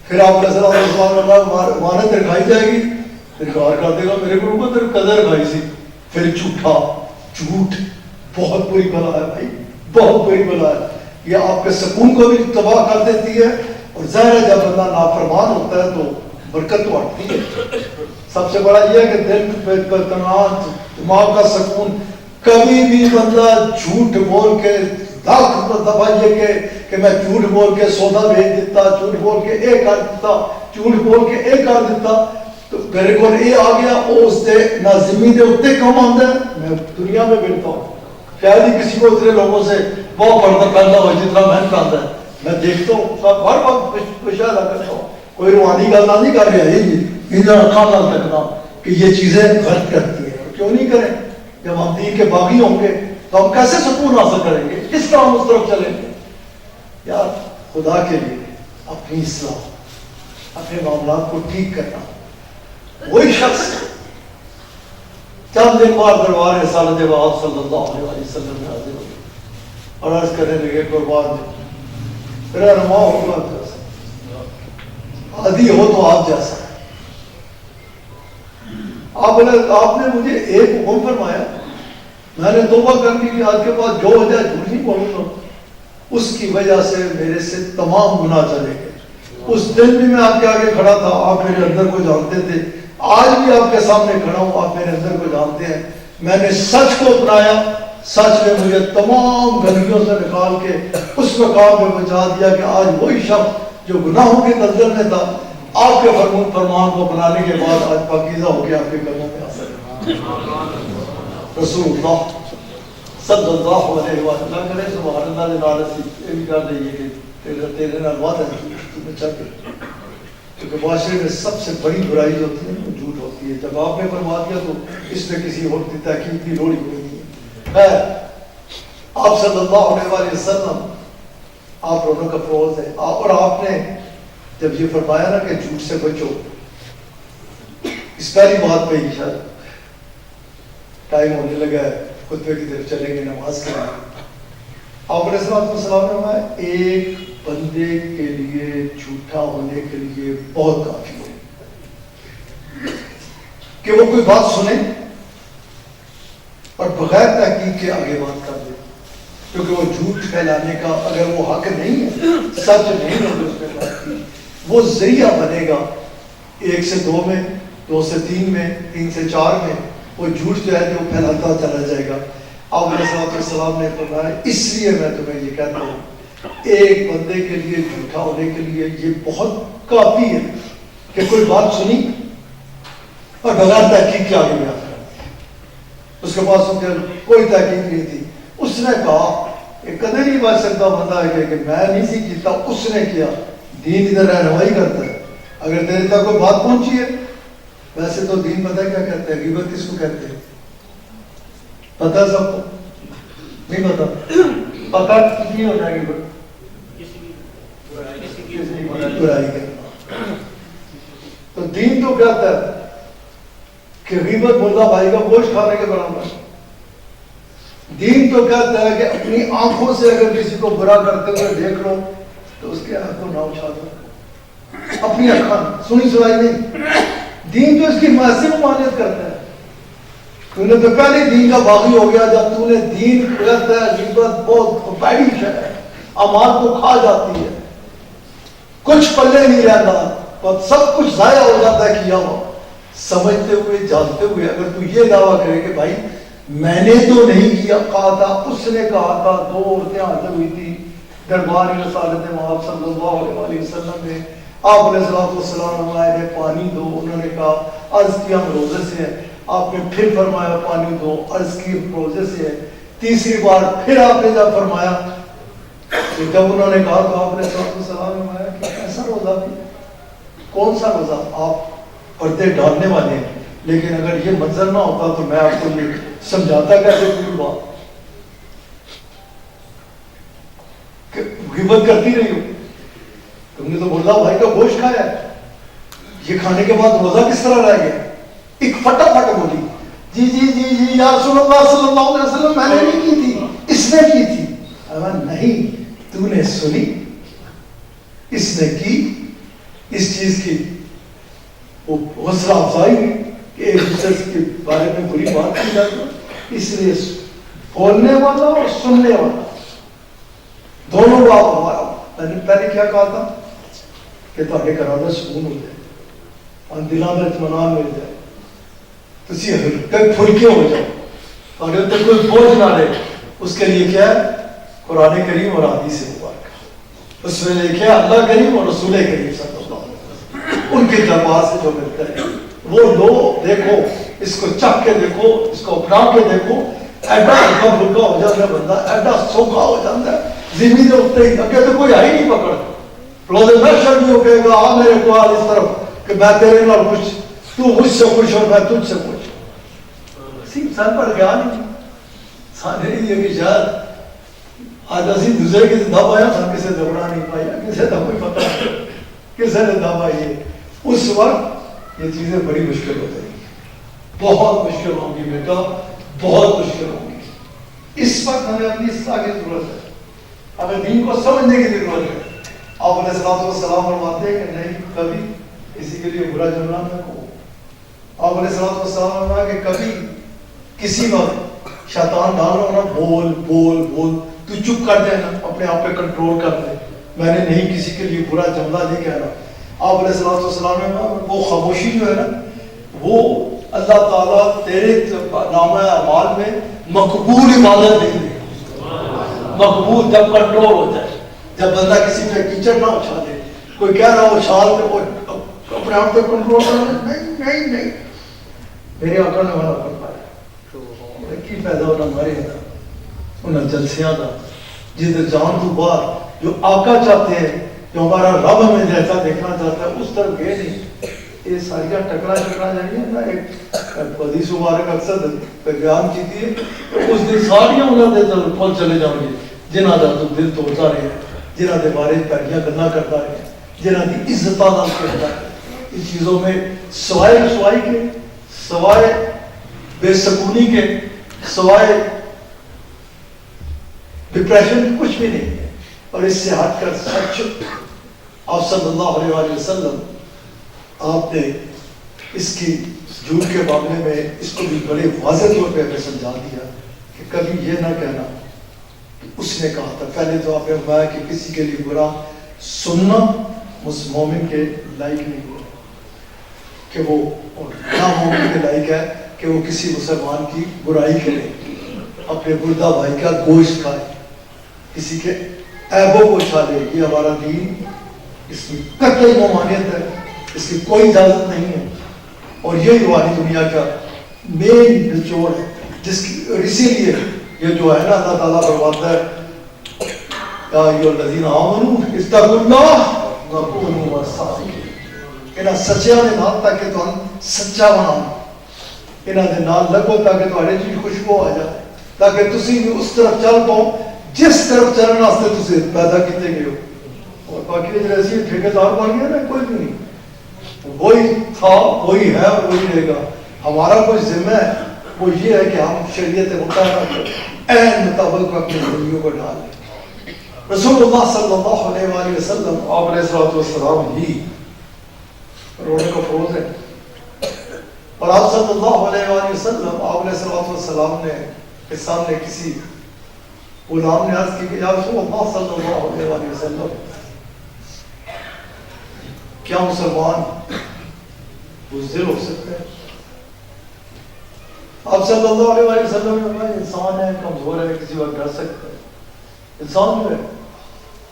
پھر آپ علیہ السلام نے امانت رکھائی جائے گی، انکار کر دے گا، میرے کو تیرے قدر رکھائی سی، پھر جھوٹ بہت بری بلا ہے بھائی، بہت بری بلا ہے۔ یہ آپ کے سکون کو بھی تباہ کر دیتی ہے، اور ظاہر ہے جب بندہ نافرمان ہوتا ہے تو برکت تو ہٹتی ہے۔ سب سے بڑا یہ ہے کہ دل پر اطمینان، دماغ کا سکون۔ کبھی بھی بندہ جھوٹ بول کے لاکھ دفعہ یہ کہ میں جھوٹ بول کے سودا بھیج دیتا، جھوٹ بول کے اے کر دیتا، جھوٹ بول کے اے کر دیتا، تو میرے کو اے آ گیا، اس دے نہ زمین دے اتنے کم آتا ہے، میں دنیا میں ملتا ہوں۔ شاید ہی کسی کو اتنے لوگوں سے بہت پردہ پیدا ہو جتنا محنت آتا ہے۔ میں دیکھتا ہوں ہر وقت مشاہدہ کرتا ہوں، کوئی روحانی گل نہ نہیں کر رہا ہے کھانا تکنا کہ یہ چیزیں غلط کرتی ہیں۔ کیوں نہیں کریں؟ جب ہم دین کے باغی ہوں گے تو ہم کیسے سکون حاصل کریں گے؟ کس طرح ہم اس طرف چلیں گے؟ یار خدا کے لیے اپنی اصلاح، اپنے معاملات کو ٹھیک کرنا۔ وہی شخص چند دن بعد دربار رسالت باب صلی اللہ علیہ وسلم میں حاضر ہوئے اور عرض کرنے لگے قربان میرا رما ہوگا عادی ہو تو آپ جیسا۔ آپ نے مجھے ایک حکم فرمایا، میں نے توبہ کر لی کہ آج کے بعد جو ہو جائے جھوٹ نہیں بولوں گا۔ اس کی وجہ سے میرے سے تمام گناہ چلے گئے۔ اس دن بھی میں آپ کے آگے کھڑا تھا، آپ میرے اندر کو جانتے تھے، آج بھی آپ کے سامنے کھڑا ہوں، آپ میرے اندر کو جانتے ہیں۔ میں نے سچ کو اپنایا، سچ نے مجھے تمام گندگیوں سے نکال کے اس مقام پہ پہنچا دیا کہ آج وہی شخص جو گناہوں کے دلدل میں تھا، آپ کے فرمان کو اپنانے کے بعد آج پاکیزہ ہو کے آپ کے قدموں میں حاضر ہے۔ رسول اللہ صلی اللہ علیہ وسلم کرے سبحان اللہ نے نارسی یہ بھی کر دئیے کہ تیرے نال وعدہ ہے تمہیں چاہتے، کیونکہ معاشرے میں سب سے بڑی برائی جو ہوتی ہے وہ جھوٹ ہوتی ہے۔ جب آپ نے فرما دیا تو اس میں کسی اور کی تحقیق کی لوڑ ہی کوئی نہیں ہے۔ آپ صلی اللہ علیہ وآلہ وسلم آپ رونق افروز ہے، اور آپ نے جب یہ فرمایا نا کہ جھوٹ سے بچو، اس پہلی بات پہ ہی شاید ٹائم ہونے لگا ہے، خطبے کی طرف چلیں گے، نماز کریں گے۔ آپ علیہ السلام نے فرمایا ایک بندے کے لیے جھوٹا ہونے کے لیے بہت کافی ہے کہ وہ کوئی بات سنے اور بغیر تحقیق کے آگے بات کر دے، کیونکہ وہ جھوٹ پھیلانے کا اگر وہ حق نہیں ہے، سچ نہیں ہے اس پہ بات کی، وہ ذریعہ بنے گا 1 سے 2 میں، 2 سے 3 میں، 3 سے 4 میں، وہ جھوٹ جو ہے جو پھیلاتا چلا جائے گا۔ آپ علیہ السلام نے فرمایا اس لیے میں تمہیں یہ کہتا ہوں ایک بندے کے لیے جھوٹا ہونے کے لیے یہ بہت کافی ہے کہ کوئی بات سنی اور بغیر تحقیق کے آگے میں آتا ہے۔ اس کے پاس کوئی تحقیق نہیں تھی، اس نے کہا کہ کدے نہیں بچ سکتا بندہ ہے کہ میں نہیں سی کیتا، اس نے کیا۔ دین ادھر رہنمائی کرتا ہے، اگر تیرے تک کوئی بات پہنچی ہے، ویسے تو دین پتہ کیا کہتے ہیں، غیبت کس کو کہتے ہیں پتہ سب کو نہیں پتا، پتہ کتنی ہو جائے گی برائی کرنا۔ تو دین تو کہتا ہے کہ غیبت مردہ بھائی کا گوشت کھانے کے برابر۔ دین تو کہتا ہے کہ اپنی آنکھوں سے اگر کسی کو برا کرتے ہوئے دیکھ لو تو اس کے آنکھ کو نہ اچھا دو، اپنی آنکھاں سنی سنائی نہیں۔ دین تو اس کی حمایت ممانعت کرتا ہے۔ تو نے تو پہلے دین کا باغی ہو گیا جب تو نے دین کہتا ہے غیبت بہت بڑی شے ہے، امانت کو کھا جاتی ہے، کچھ پلے نہیں رہتا، سب کچھ ضائع ہو جاتا ہے کیا ہوا۔ سمجھتے ہوئے جانتے ہوئے اگر تو یہ دعویٰ کرے کہ بھائی میں نے تو نہیں کیا کہا تھا، اس نے کہا تھا، 2 عورتیں حاضر ہوئی تھی دربار رسالت مآب صلی اللہ علیہ وسلم میں، آپ علیہ السلام نے پانی دو، انہوں نے کہا عرض کیا ہم روزے سے ہیں، آپ نے پھر فرمایا پانی دو، عرض کی روزے سے ہے، تیسری بار پھر آپ نے جب فرمایا کہ جب انہوں نے کہا تو آپ نے السلام نے فرمایا کہ ایسا روزہ بھی، کون سا روزہ؟ آپ پردے ڈالنے والے ہیں، لیکن اگر یہ منظر نہ ہوتا تو میں آپ کو یہ سمجھاتا کیسے پوری بات کہ غیبت کرتی رہی ہو، تم نے تو بولا بھائی کا گوشت کھایا ہے، یہ کھانے کے بعد روزہ کس طرح رہ گیا؟ ایک فٹافٹ بولی جی جی جی جی یا رسول اللہ صلی اللہ علیہ وسلم میں نے نہیں کی تھی، اس نے کی تھی۔ نہیں، تو نے سنی، اس نے کی، اس چیز کی وہ حوصلہ افزائی ہوئی کہ ایک دوسرے کے بارے میں بری بات کی جاتی، اس لیے بولنے والا اور سننے والا دونوں بات ہمارا۔ میں نے پہلے کیا کہا تھا کہ تاکہ کرادہ سکون ہو جائے اور دلوں میں اطمینان مل جائے، تسی ہلکے پھلکے ہو جائے اور جب تک کوئی بوجھ نہ رہے، اس کے لیے کیا ہے؟ قرآن کریم اور حدیث مبارکہ، اس میں لکھا اللہ کریم اور رسول کریم صلی اللہ علیہ وسلم، ان کے دربار سے جو ملتا ہے وہ لو، دیکھو اس کو چکھ کے دیکھو، اس کو اپنا کے دیکھو، ایڈا ہلکا پھلکا ہو جاتا ہے بندہ، ایڈا سوکھا ہو جاتا ہے، زمین اٹھتے ہی اگے تو کوئی آئی نہیں پکڑ، روزے میں شرمی ہو کہے گا آ میرے کو آ اس طرف کہ میں تیرے نال خوش، تو مجھ سے خوش اور میں تجھ سے خوش، سن پر گیا نہیں سارے یہ کہ شاید آج اسی دوسرے کی دب آیا تھا، کسی دبڑا نہیں پایا، کسی کا کوئی پتہ نہیں کسی نے دب آئی، اس وقت یہ چیزیں بڑی مشکل ہو جائیں گی، بہت مشکل ہوں گی بیٹا، بہت مشکل ہوں گی۔ اس وقت ہمیں اپنی اصلاح کی ضرورت ہے، ہمیں دین کو سمجھنے کی ضرورت ہے۔ آپ علیہ السلام فرماتے ہیں کہ نہیں کبھی کسی کے لیے برا جملہ نہ کہو، آپ علیہ السلام فرمایا کہ کبھی کسی وقت شیطان ڈال رہا ہونا بول بول بول، تو چپ کر دے نا، اپنے آپ پہ کنٹرول کر دے، میں نے نہیں کسی کے لیے برا جملہ نہیں کہنا۔ آپ علیہ السلام نے وہ خاموشی جو ہے نا وہ اللہ تعالیٰ تیرے نامہ اعمال میں مقبول عبادت دیں گے، مقبول جب کنٹرول ہو جائے، جب بندہ کسی پہ کیچڑ نہ اچھالے، کوئی کہہ رہا ہو چھال پہ وہ اپنے آپ پہ کنٹرول کرنا، نہیں نہیں میرے آقا نے منع فرمایا کی پیدا ہونا ہمارے یہاں انہیں جلسیاں دا جس جان تو باہر جو آقا چاہتے ہیں، جو ہمارا رب ہمیں جیسا دیکھنا چاہتا ہے اس طرف گئے نہیں۔ یہ ساریاں ٹکرا جائیں گے نا، ایک حدیث مبارک اکثر بیان کی تھی اس دن ساریاں انہوں نے پل چلے جاؤں گے جنہ کا تو دل توڑتا رہے، جنہ کے بارے پیڑیاں گلا کرتا رہے، جنہ کی عزت نہ کرتا ہے۔ ان چیزوں میں سوائے رسوائی کے، سوائے بے سکونی کے، سوائے ڈپریشن کچھ بھی نہیں ہے۔ اور اس سے ہٹ کر سچ آپ صلی اللہ علیہ وآلہ وسلم آپ نے اس کی جھوٹ کے معاملے میں اس کو بھی بڑے واضح طور پہ ہمیں سمجھا دیا کہ کبھی یہ نہ کہنا کہ اس نے کہا تھا۔ پہلے تو آپ نے فرمایا کہ کسی کے لیے برا سننا اس مومن کے لائق نہیں ہوا کہ وہ نامومن کے لائق ہے کہ وہ کسی مسلمان کی برائی کرے، اپنے گردہ بھائی کا گوشت کھائے، کسی کے عیبوں کو اچھالے۔ یہ ہمارا دین، اس کی قطعی ممانعت ہے، اس کی کوئی اجازت نہیں ہے، اور یہی روحانی دنیا کا مین نچوڑ ہے جس کی، اور اسی لیے یہ جو ہے نا اللہ تعالیٰ فرماتا ہے یا ایھا الذین آمنوا اتقوا اللہ وکونوا مع الصادقین، انہاں سچیاں نے نال تاکہ تو سچا بنانا، انہاں دے نال لگو تاکہ تہاڈے چ خوشبو آ جائے، تاکہ تسی بھی اس طرف چل پاؤ جس طرف چلنے واسطے تسی پیدا کیتے گئے ہو۔ اور باقی جو ایسی ٹھیکیدار بن گیا نا کوئی بھی نہیں، وہی تھا وہی ہے اور وہی رہے گا۔ ہمارا کوئی ذمہ ہے وہ یہ ہے کہ ہم شریعت مطابق عین مطابق اپنی زندگیوں کو ڈال لیں۔ رسول اللہ صلی اللہ علیہ وآلہ وسلم آپ علیہ السلام ہی رونے کو فروز ہے، اور آپ صلی اللہ علیہ وآلہ وسلم آپ علیہ السلام نے کے سامنے کسی غلام نے عرض کی کہ یا رسول اللہ صلی اللہ علیہ وآلہ وسلم کیا مسلمان بزدل ہو سکتے ہیں؟ آپ صلی اللہ علیہ وآلہ وسلم نے فرمایا انسان ہے، کمزور ہے، کسی وقت ڈر سکتا ہے، انسان جو ہے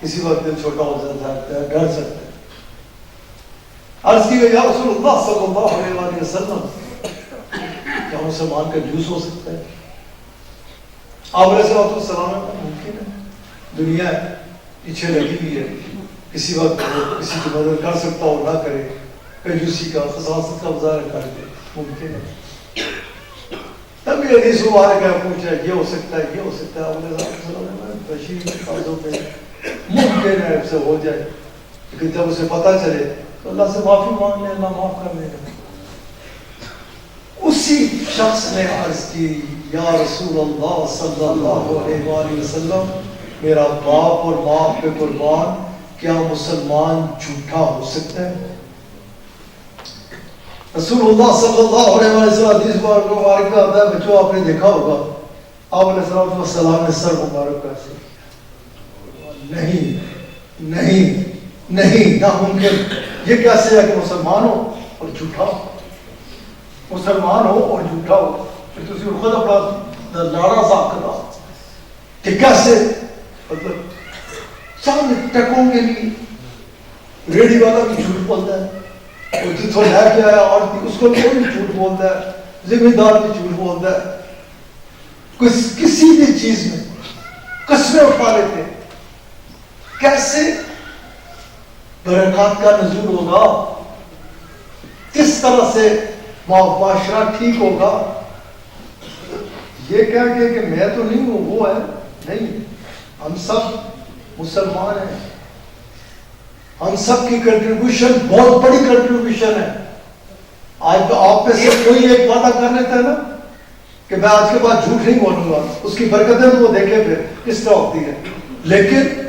کسی وقت دل چھوٹا ہو جاتا ہے، ڈر سکتا ہے، عرض کی گئی یا رسول اللہ صلی اللہ علیہ وسلم کیا مسلمان کا جوس ہو سکتا ہے؟ آپ علیہ السلام ممکن ہے، دنیا پیچھے لگی ہوئی ہے، کسی وقت کسی کی مدد کر سکتا ہو نہ کرے، کنجوسی کا خساست کا مظاہرہ کر دے، ممکن ہے۔ تب یہ حدیث مبارک ہے، پوچھا یہ ہو سکتا ہے، یہ ہو سکتا ہے، آپ علیہ السلام بشیر الفاظوں پہ ممکن ہے سے ہو جائے، لیکن جب اسے پتہ چلے تو اللہ سے معافی مانگ لے، اللہ معاف کر لے گا۔ اسی شخص نے عرض کی یا رسول اللہ صلی اللہ علیہ وآلہ وسلم میرا باپ اور ماں پہ قربان، کیا مسلمان جھوٹا ہو سکتا ہے؟ رسول اللہ صلی اللہ علیہ وسلم حدیث مبارک کا آتا ہے، بچوں آپ نے دیکھا ہوگا، آپ علیہ السلام نے سر مبارک کا سے نہیں نہیں نہیں ناممکن، یہ کیسے ہے کہ مسلمان ہو اور جھوٹا ہو، مسلمان ہو اور جھوٹا ہو، پھر تسی خود اپنا لاڑا صاف کرا کہ کیسے، مطلب چند ٹکوں کے لیے ریڈی والا بھی جھوٹ بولتا ہے، اور جتوں لے کے آیا اور اس کو بھی جھوٹ بولتا ہے، ذمہ دار بھی جھوٹ بولتا ہے، کسی بھی چیز میں قسمیں اٹھا لیتے ہیں۔ کیسے برکات کا نزول ہوگا، کس طرح سے معاشرہ ٹھیک ہوگا؟ یہ کہہ کے کہ میں تو نہیں ہوں، وہ ہے نہیں، ہم سب مسلمان ہیں، ہم سب کی کنٹریبیوشن بہت بڑی کنٹریبیوشن ہے۔ آج آپ میں سے کوئی ایک وعدہ کر لیتا ہے نا کہ میں آج کے بعد جھوٹ نہیں بولوں گا، اس کی برکتیں تو وہ دیکھے پھر کس طرح ہوتی ہے، لیکن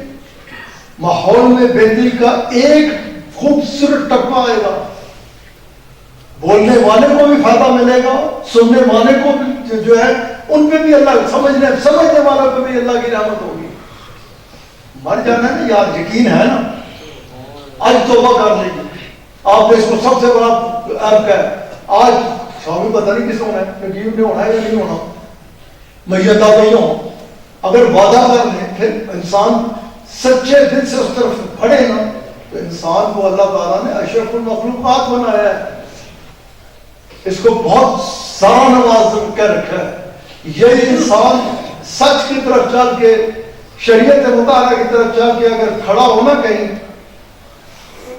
ماحول میں بہتری کا ایک خوبصورت ٹپا آئے گا، بولنے والے کو بھی فائدہ ملے گا، سننے والے کو بھی جو ہے ان پہ بھی اللہ سمجھنے والوں پہ بھی اللہ کی رحمت ہوگی۔ مر جانا ہے نا یار، یقین ہے نا، آج توبہ کر لیں گے، آپ نے اس کو سب سے بڑا عرب ہے، آج شامی پتہ نہیں کس ہونا ہے، یقین نہیں ہونا ہے یا نہیں ہونا، میتہ نہیں ہو، اگر وعدہ کر لیں پھر انسان سچے دل سے اس طرف بڑھے نا، تو انسان کو اللہ تعالیٰ نے اشرف المخلوقات بنایا ہے، اس کو بہت سارا نواز کر رکھا ہے۔ یہ انسان سچ کی طرف چل کے، شریعت مطالعہ کی طرف چل کے اگر کھڑا ہونا کہیں،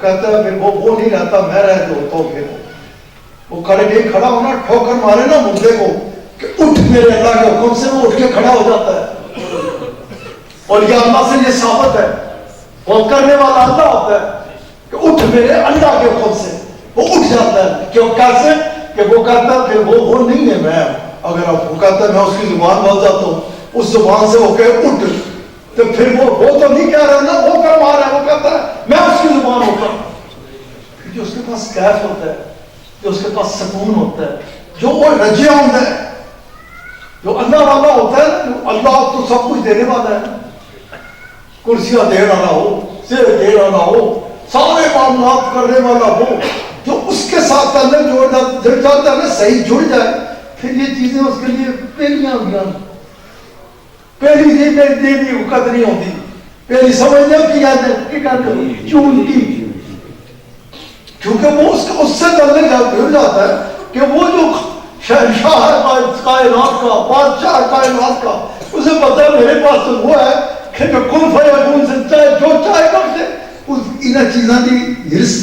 کہتا ہے پھر وہ نہیں رہتا، میں رہتا ہوتا ہوں، پھر وہ کھڑا ہونا، ٹھوکر مارے نا مردے کو کہ اٹھ میرے اللہ کے حکم سے، وہ اٹھ کے کھڑا ہو جاتا ہے، اور یہ اللہ سے یہ ثابت ہے، وہ کرنے والا اللہ ہوتا ہے کہ اٹھ میرے اللہ کے حکم سے، وہ اٹھ جاتا ہے، کیوں کیسے کہ وہ کہتا ہے کہ وہ نہیں ہے میں، اگر وہ کہتا ہے میں اس کی زبان بول جاتا ہوں، اس زبان سے وہ کہے اٹھ، تو پھر وہ تو نہیں کہہ رہا نا، وہ کر مارا ہے، وہ کہتا ہے میں اس کی زبان ہوتا ہوں، پھر جو اس کے پاس کیف ہوتا ہے، جو اس کے پاس سکون ہوتا ہے، جو وہ رجیہ ہوتا ہے، جو اللہ والا ہوتا ہے، جو اللہ تو سب کچھ دینے والا ہے، کرسیاں دے رہا ہو، سر دے رہا ہو، سارے معاملات کرنے والا ہو، جو اس کے ساتھ تعلق جوڑ جاتا ہے نا، صحیح جڑ جائے، پھر یہ چیزیں اس کے لیے پہلیاں ہوگی، پہلی چیز میری دیدی وقت نہیں ہوتی، پہلی سمجھنے کی یاد ہے چون کی، کیونکہ وہ اس سے تعلق جڑ جاتا ہے کہ وہ جو شہنشاہ ہے کائنات کا، بادشاہ کائنات کا، اسے پتہ ہے میرے پاس تو وہ ہے کہ جو کن فیکون سے چاہے جو چاہے گا اسے، انہیں چیزاں دی ہرس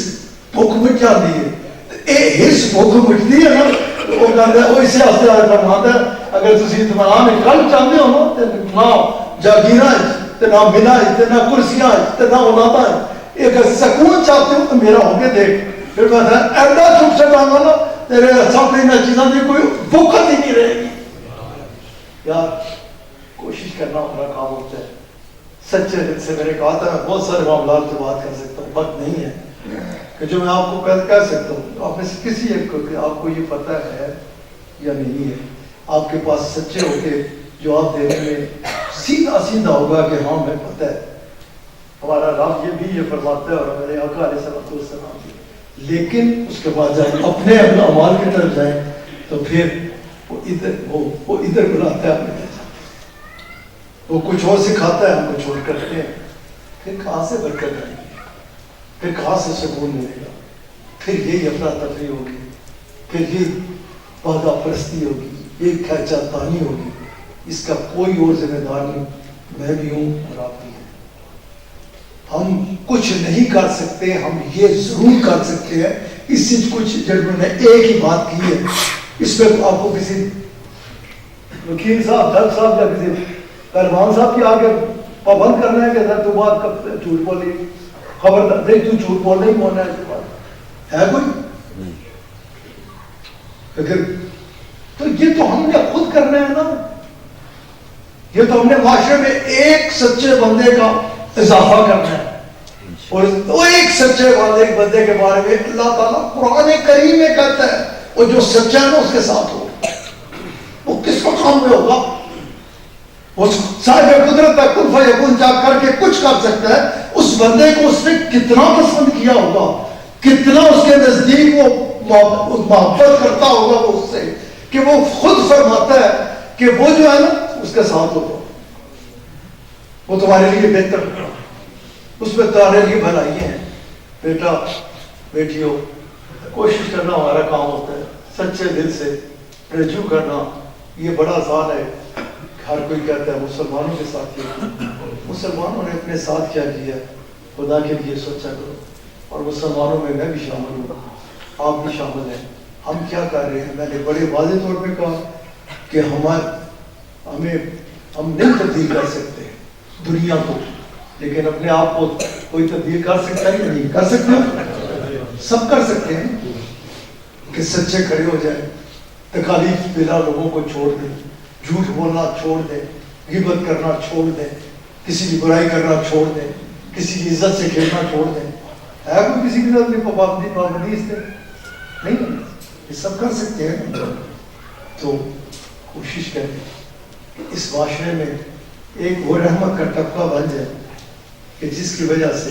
بھوک مٹ جاتی ہے، ہرس بھوک مٹتی ہے نا، وہ کہتا ہے وہ اسے آستے آئے فرماتا ہے اگر تسی اطمینان کل چاہتے ہو نا، نہ جاگیراں تے نہ ملا تے نہ کرسیاں تے نہ اولاداں، اگر سکون چاہتے ہو تو میرا ہو کے دیکھ، پھر کہتا ہے ایڈا چپ سے مانگا نا تیرے سب انہیں چیزاں دی کوئی بھوکت ہی نہیں رہے گی۔ یار کوشش کرنا ہمارا کام ہوتا ہے، سچے دل سے، میرے کہا تھا میں بہت سارے معاملات سے بات کر سکتا ہوں، وقت نہیں ہے کہ جو میں آپ کو کہہ سکتا ہوں، آپ میں سے کسی ایک کو کہ آپ کو یہ پتہ ہے یا نہیں ہے، آپ کے پاس سچے ہو کے جواب دینے میں سیدھا سیدھا ہوگا کہ ہاں میں پتہ ہے، ہمارا رب یہ بھی یہ فرماتا ہے اور میرے آقا علیہ السلام بھی، لیکن اس کے بعد جائیں اپنے اعمال کی طرف جائیں تو پھر وہ ادھر بلاتا ہے اپنے طرف، وہ کچھ اور سکھاتا ہے، ہم کچھ اور کرتے ہیں، پھر کہاں سے برکت آئے گی، پھر کہاں سے سکون ملے گا، پھر یہی افراتفری ہوگی، پھر یہ وعدہ پرستی ہوگی، یہ کھینچا تانی ہوگی. اس کا کوئی اور ذمہ دار نہیں، میں بھی ہوں اور آپ بھی ہیں. ہم کچھ نہیں کر سکتے، ہم یہ ضرور کر سکتے ہیں. اس سے کچھ جنہوں نے ایک ہی بات کی ہے، اس پہ آپ کو کسی وکیل صاحب، جج صاحب یا کسی پہلوان صاحب کی آگے پابند کرنا ہے کہ سر تو بات کب جھوٹ بولی، خبردار نہیں تو جھوٹ بول نہیں بولنا ہے کوئی. لیکن تو یہ تو ہم نے خود کرنا ہے نا. یہ تو ہم نے معاشرے میں ایک سچے بندے کا اضافہ کرنا ہے. اور وہ ایک سچے بندے کے بارے میں اللہ تعالیٰ قرآن کریم میں کہتا ہے وہ جو سچا ہے نا اس کے ساتھ ہو. وہ کس مقام میں ہوگا؟ وہ صاحب قدرت ہے، کن فیکون جا کر کے کچھ کر سکتا ہے. اس بندے کو اس نے کتنا پسند کیا ہوگا، کتنا اس کے نزدیک وہ محبت کرتا ہوگا وہ اس سے، کہ وہ خود فرماتا ہے کہ وہ جو ہے نا اس کے ساتھ ہوگا، وہ تمہارے لیے بہتر ہوگا، اس میں تمہارے لیے بھلائی ہیں. بیٹا بیٹیوں، کوشش کرنا ہمارا کام ہوتا ہے، سچے دل سے رجوع کرنا. یہ بڑا آسان ہے، ہر کوئی کہتا ہے مسلمانوں کے ساتھ کیا. مسلمانوں نے اپنے ساتھ کیا کیا، خدا کے لیے سوچا کرو. اور مسلمانوں میں بھی شامل ہوں، آپ بھی شامل ہیں. ہم کیا کر رہے ہیں؟ میں نے بڑے واضح طور پہ کہا کہ ہم نہیں تبدیل کر سکتے دنیا کو، لیکن اپنے آپ کو کوئی تبدیل کر سکتا ہے یا نہیں کر سکتے؟ سب کر سکتے ہیں کہ سچے کھڑے ہو جائیں، تکالیف بلا لوگوں کو چھوڑ دیں، جھوٹ بولنا چھوڑ دیں، غیبت کرنا چھوڑ دیں، کسی کی برائی کرنا چھوڑ دیں، کسی کی عزت سے کھیلنا چھوڑ دیں. ہے کوئی کسی کی عزت پابندی اس سے نہیں؟ یہ سب کر سکتے ہیں. تو کوشش کریں کہ اس معاشرے میں ایک وہ رحمت کا طبقہ بن جائے کہ جس کی وجہ سے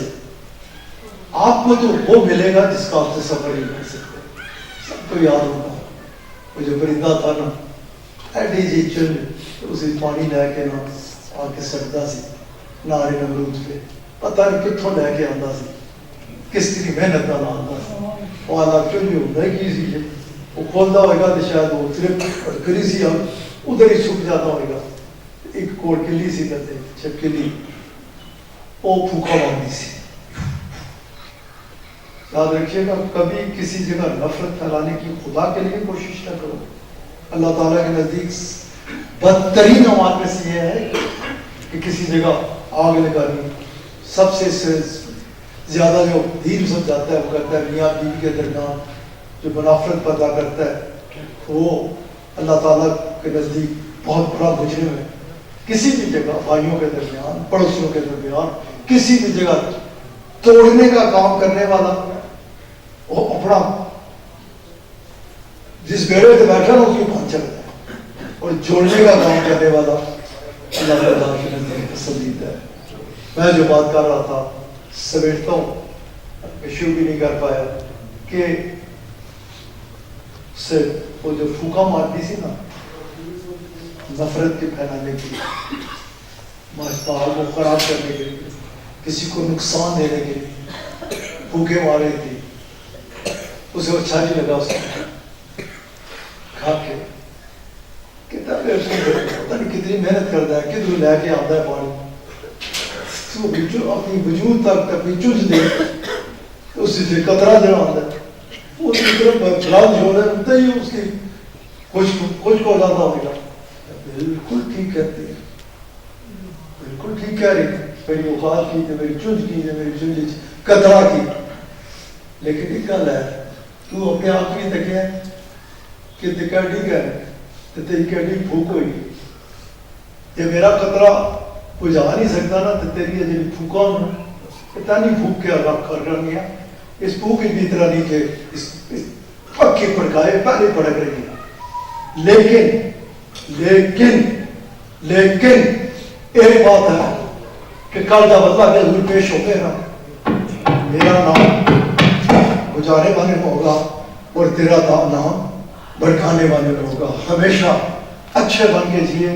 آپ کو تو وہ ملے گا جس کا آپ سے سفر نہیں کر سکتے. سب کو یاد ہوگا وہ جو پرندہ تھا نا، ایڈی جی چل اسے پانی لے کے نا آ کے سڑتا سی نارے نمرود پہ، پتہ نہیں کتوں لے کے آتا سی، کس طرح محنت نہ آتا سی. وہ آلہ چل ہوتا ہے کی سی، وہ کھولتا ہوئے گا تو شاید وہ صرف کری سی ادھر ہی چھپ جاتا ہوئے گا. ایک کوڑ کلی سی کہتے جب کلی وہ پھوکا مانگی سی. یاد رکھیے گا کبھی کسی جگہ نفرت پھیلانے کی خدا کے لیے کوشش نہ کرو. اللہ تعالیٰ کے نزدیک بدترین اعمال میں سے یہ ہے کہ کسی جگہ آگ لگانی. سب سے زیادہ جو دین سمجھاتا ہے وہ کہتا ہے میاں بیوی کے درمیان جو منافرت پیدا کرتا ہے وہ اللہ تعالیٰ کے نزدیک بہت بڑا مجرم ہے. کسی بھی جگہ بھائیوں کے درمیان، پڑوسیوں کے درمیان، کسی بھی جگہ توڑنے کا کام کرنے والا وہ اپنا جس بیڑے پہ بیٹھا نا اس کی پہنچ چلتا ہے، اور جوڑنے کا کام کرنے والا اللہ تعالیٰ کے نزدیک پسندیدہ ہے. میں جو بات کر رہا تھا سمیٹتا ہوں، میں شروع بھی نہیں کر پایا کہ سے وہ جو پھوکا مارتی سی نا نفرت کے پھیلانے کی، ماحول کو خراب کرنے کے لیے، کسی کو نقصان دینے کے لیے پھوکے مارے تھی. اسے اچھا نہیں لگا، اس نے کھا کے کتنا پتہ نہیں کتنی محنت کرتا ہے، کدھر لے کے آتا ہے پانی، اپنی وجود تک اپنی چوج دے اس سے قطرہ جو آتا ہے وہ بلند جو ہے ہی اس کی کچھ کو زیادہ ہوگا. بالکل ٹھیک کہتے ہیں، بالکل ٹھیک کہہ رہی، میری اوقات کی میری چوج کی میری چوج قطرہ کی. لیکن ایک گل ہے، تو اپنے آپ کی دیکھے کہ ٹھیک ہے تو تیری کیڈی پھوک ہوئی. یہ میرا قطرہ بجھا نہیں سکتا نا تو تیری جی پھوکا ہونا پتا نہیں پھوک کے الگ کر رہی ہے. اس پھوک کی طرح نہیں کہ اس پکے پڑکائے پہلے پڑک رہی ہے. لیکن لیکن لیکن ایک بات ہے کہ کل جب اللہ کے حضور پیش ہو گئے نا میرا نام بجانے والے میں ہوگا اور تیرا نام بھڑکانے والے میں ہوگا. ہمیشہ اچھے بن کے جیے،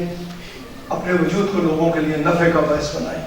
اپنے وجود کو لوگوں کے لیے نفع کا باعث بنائیں.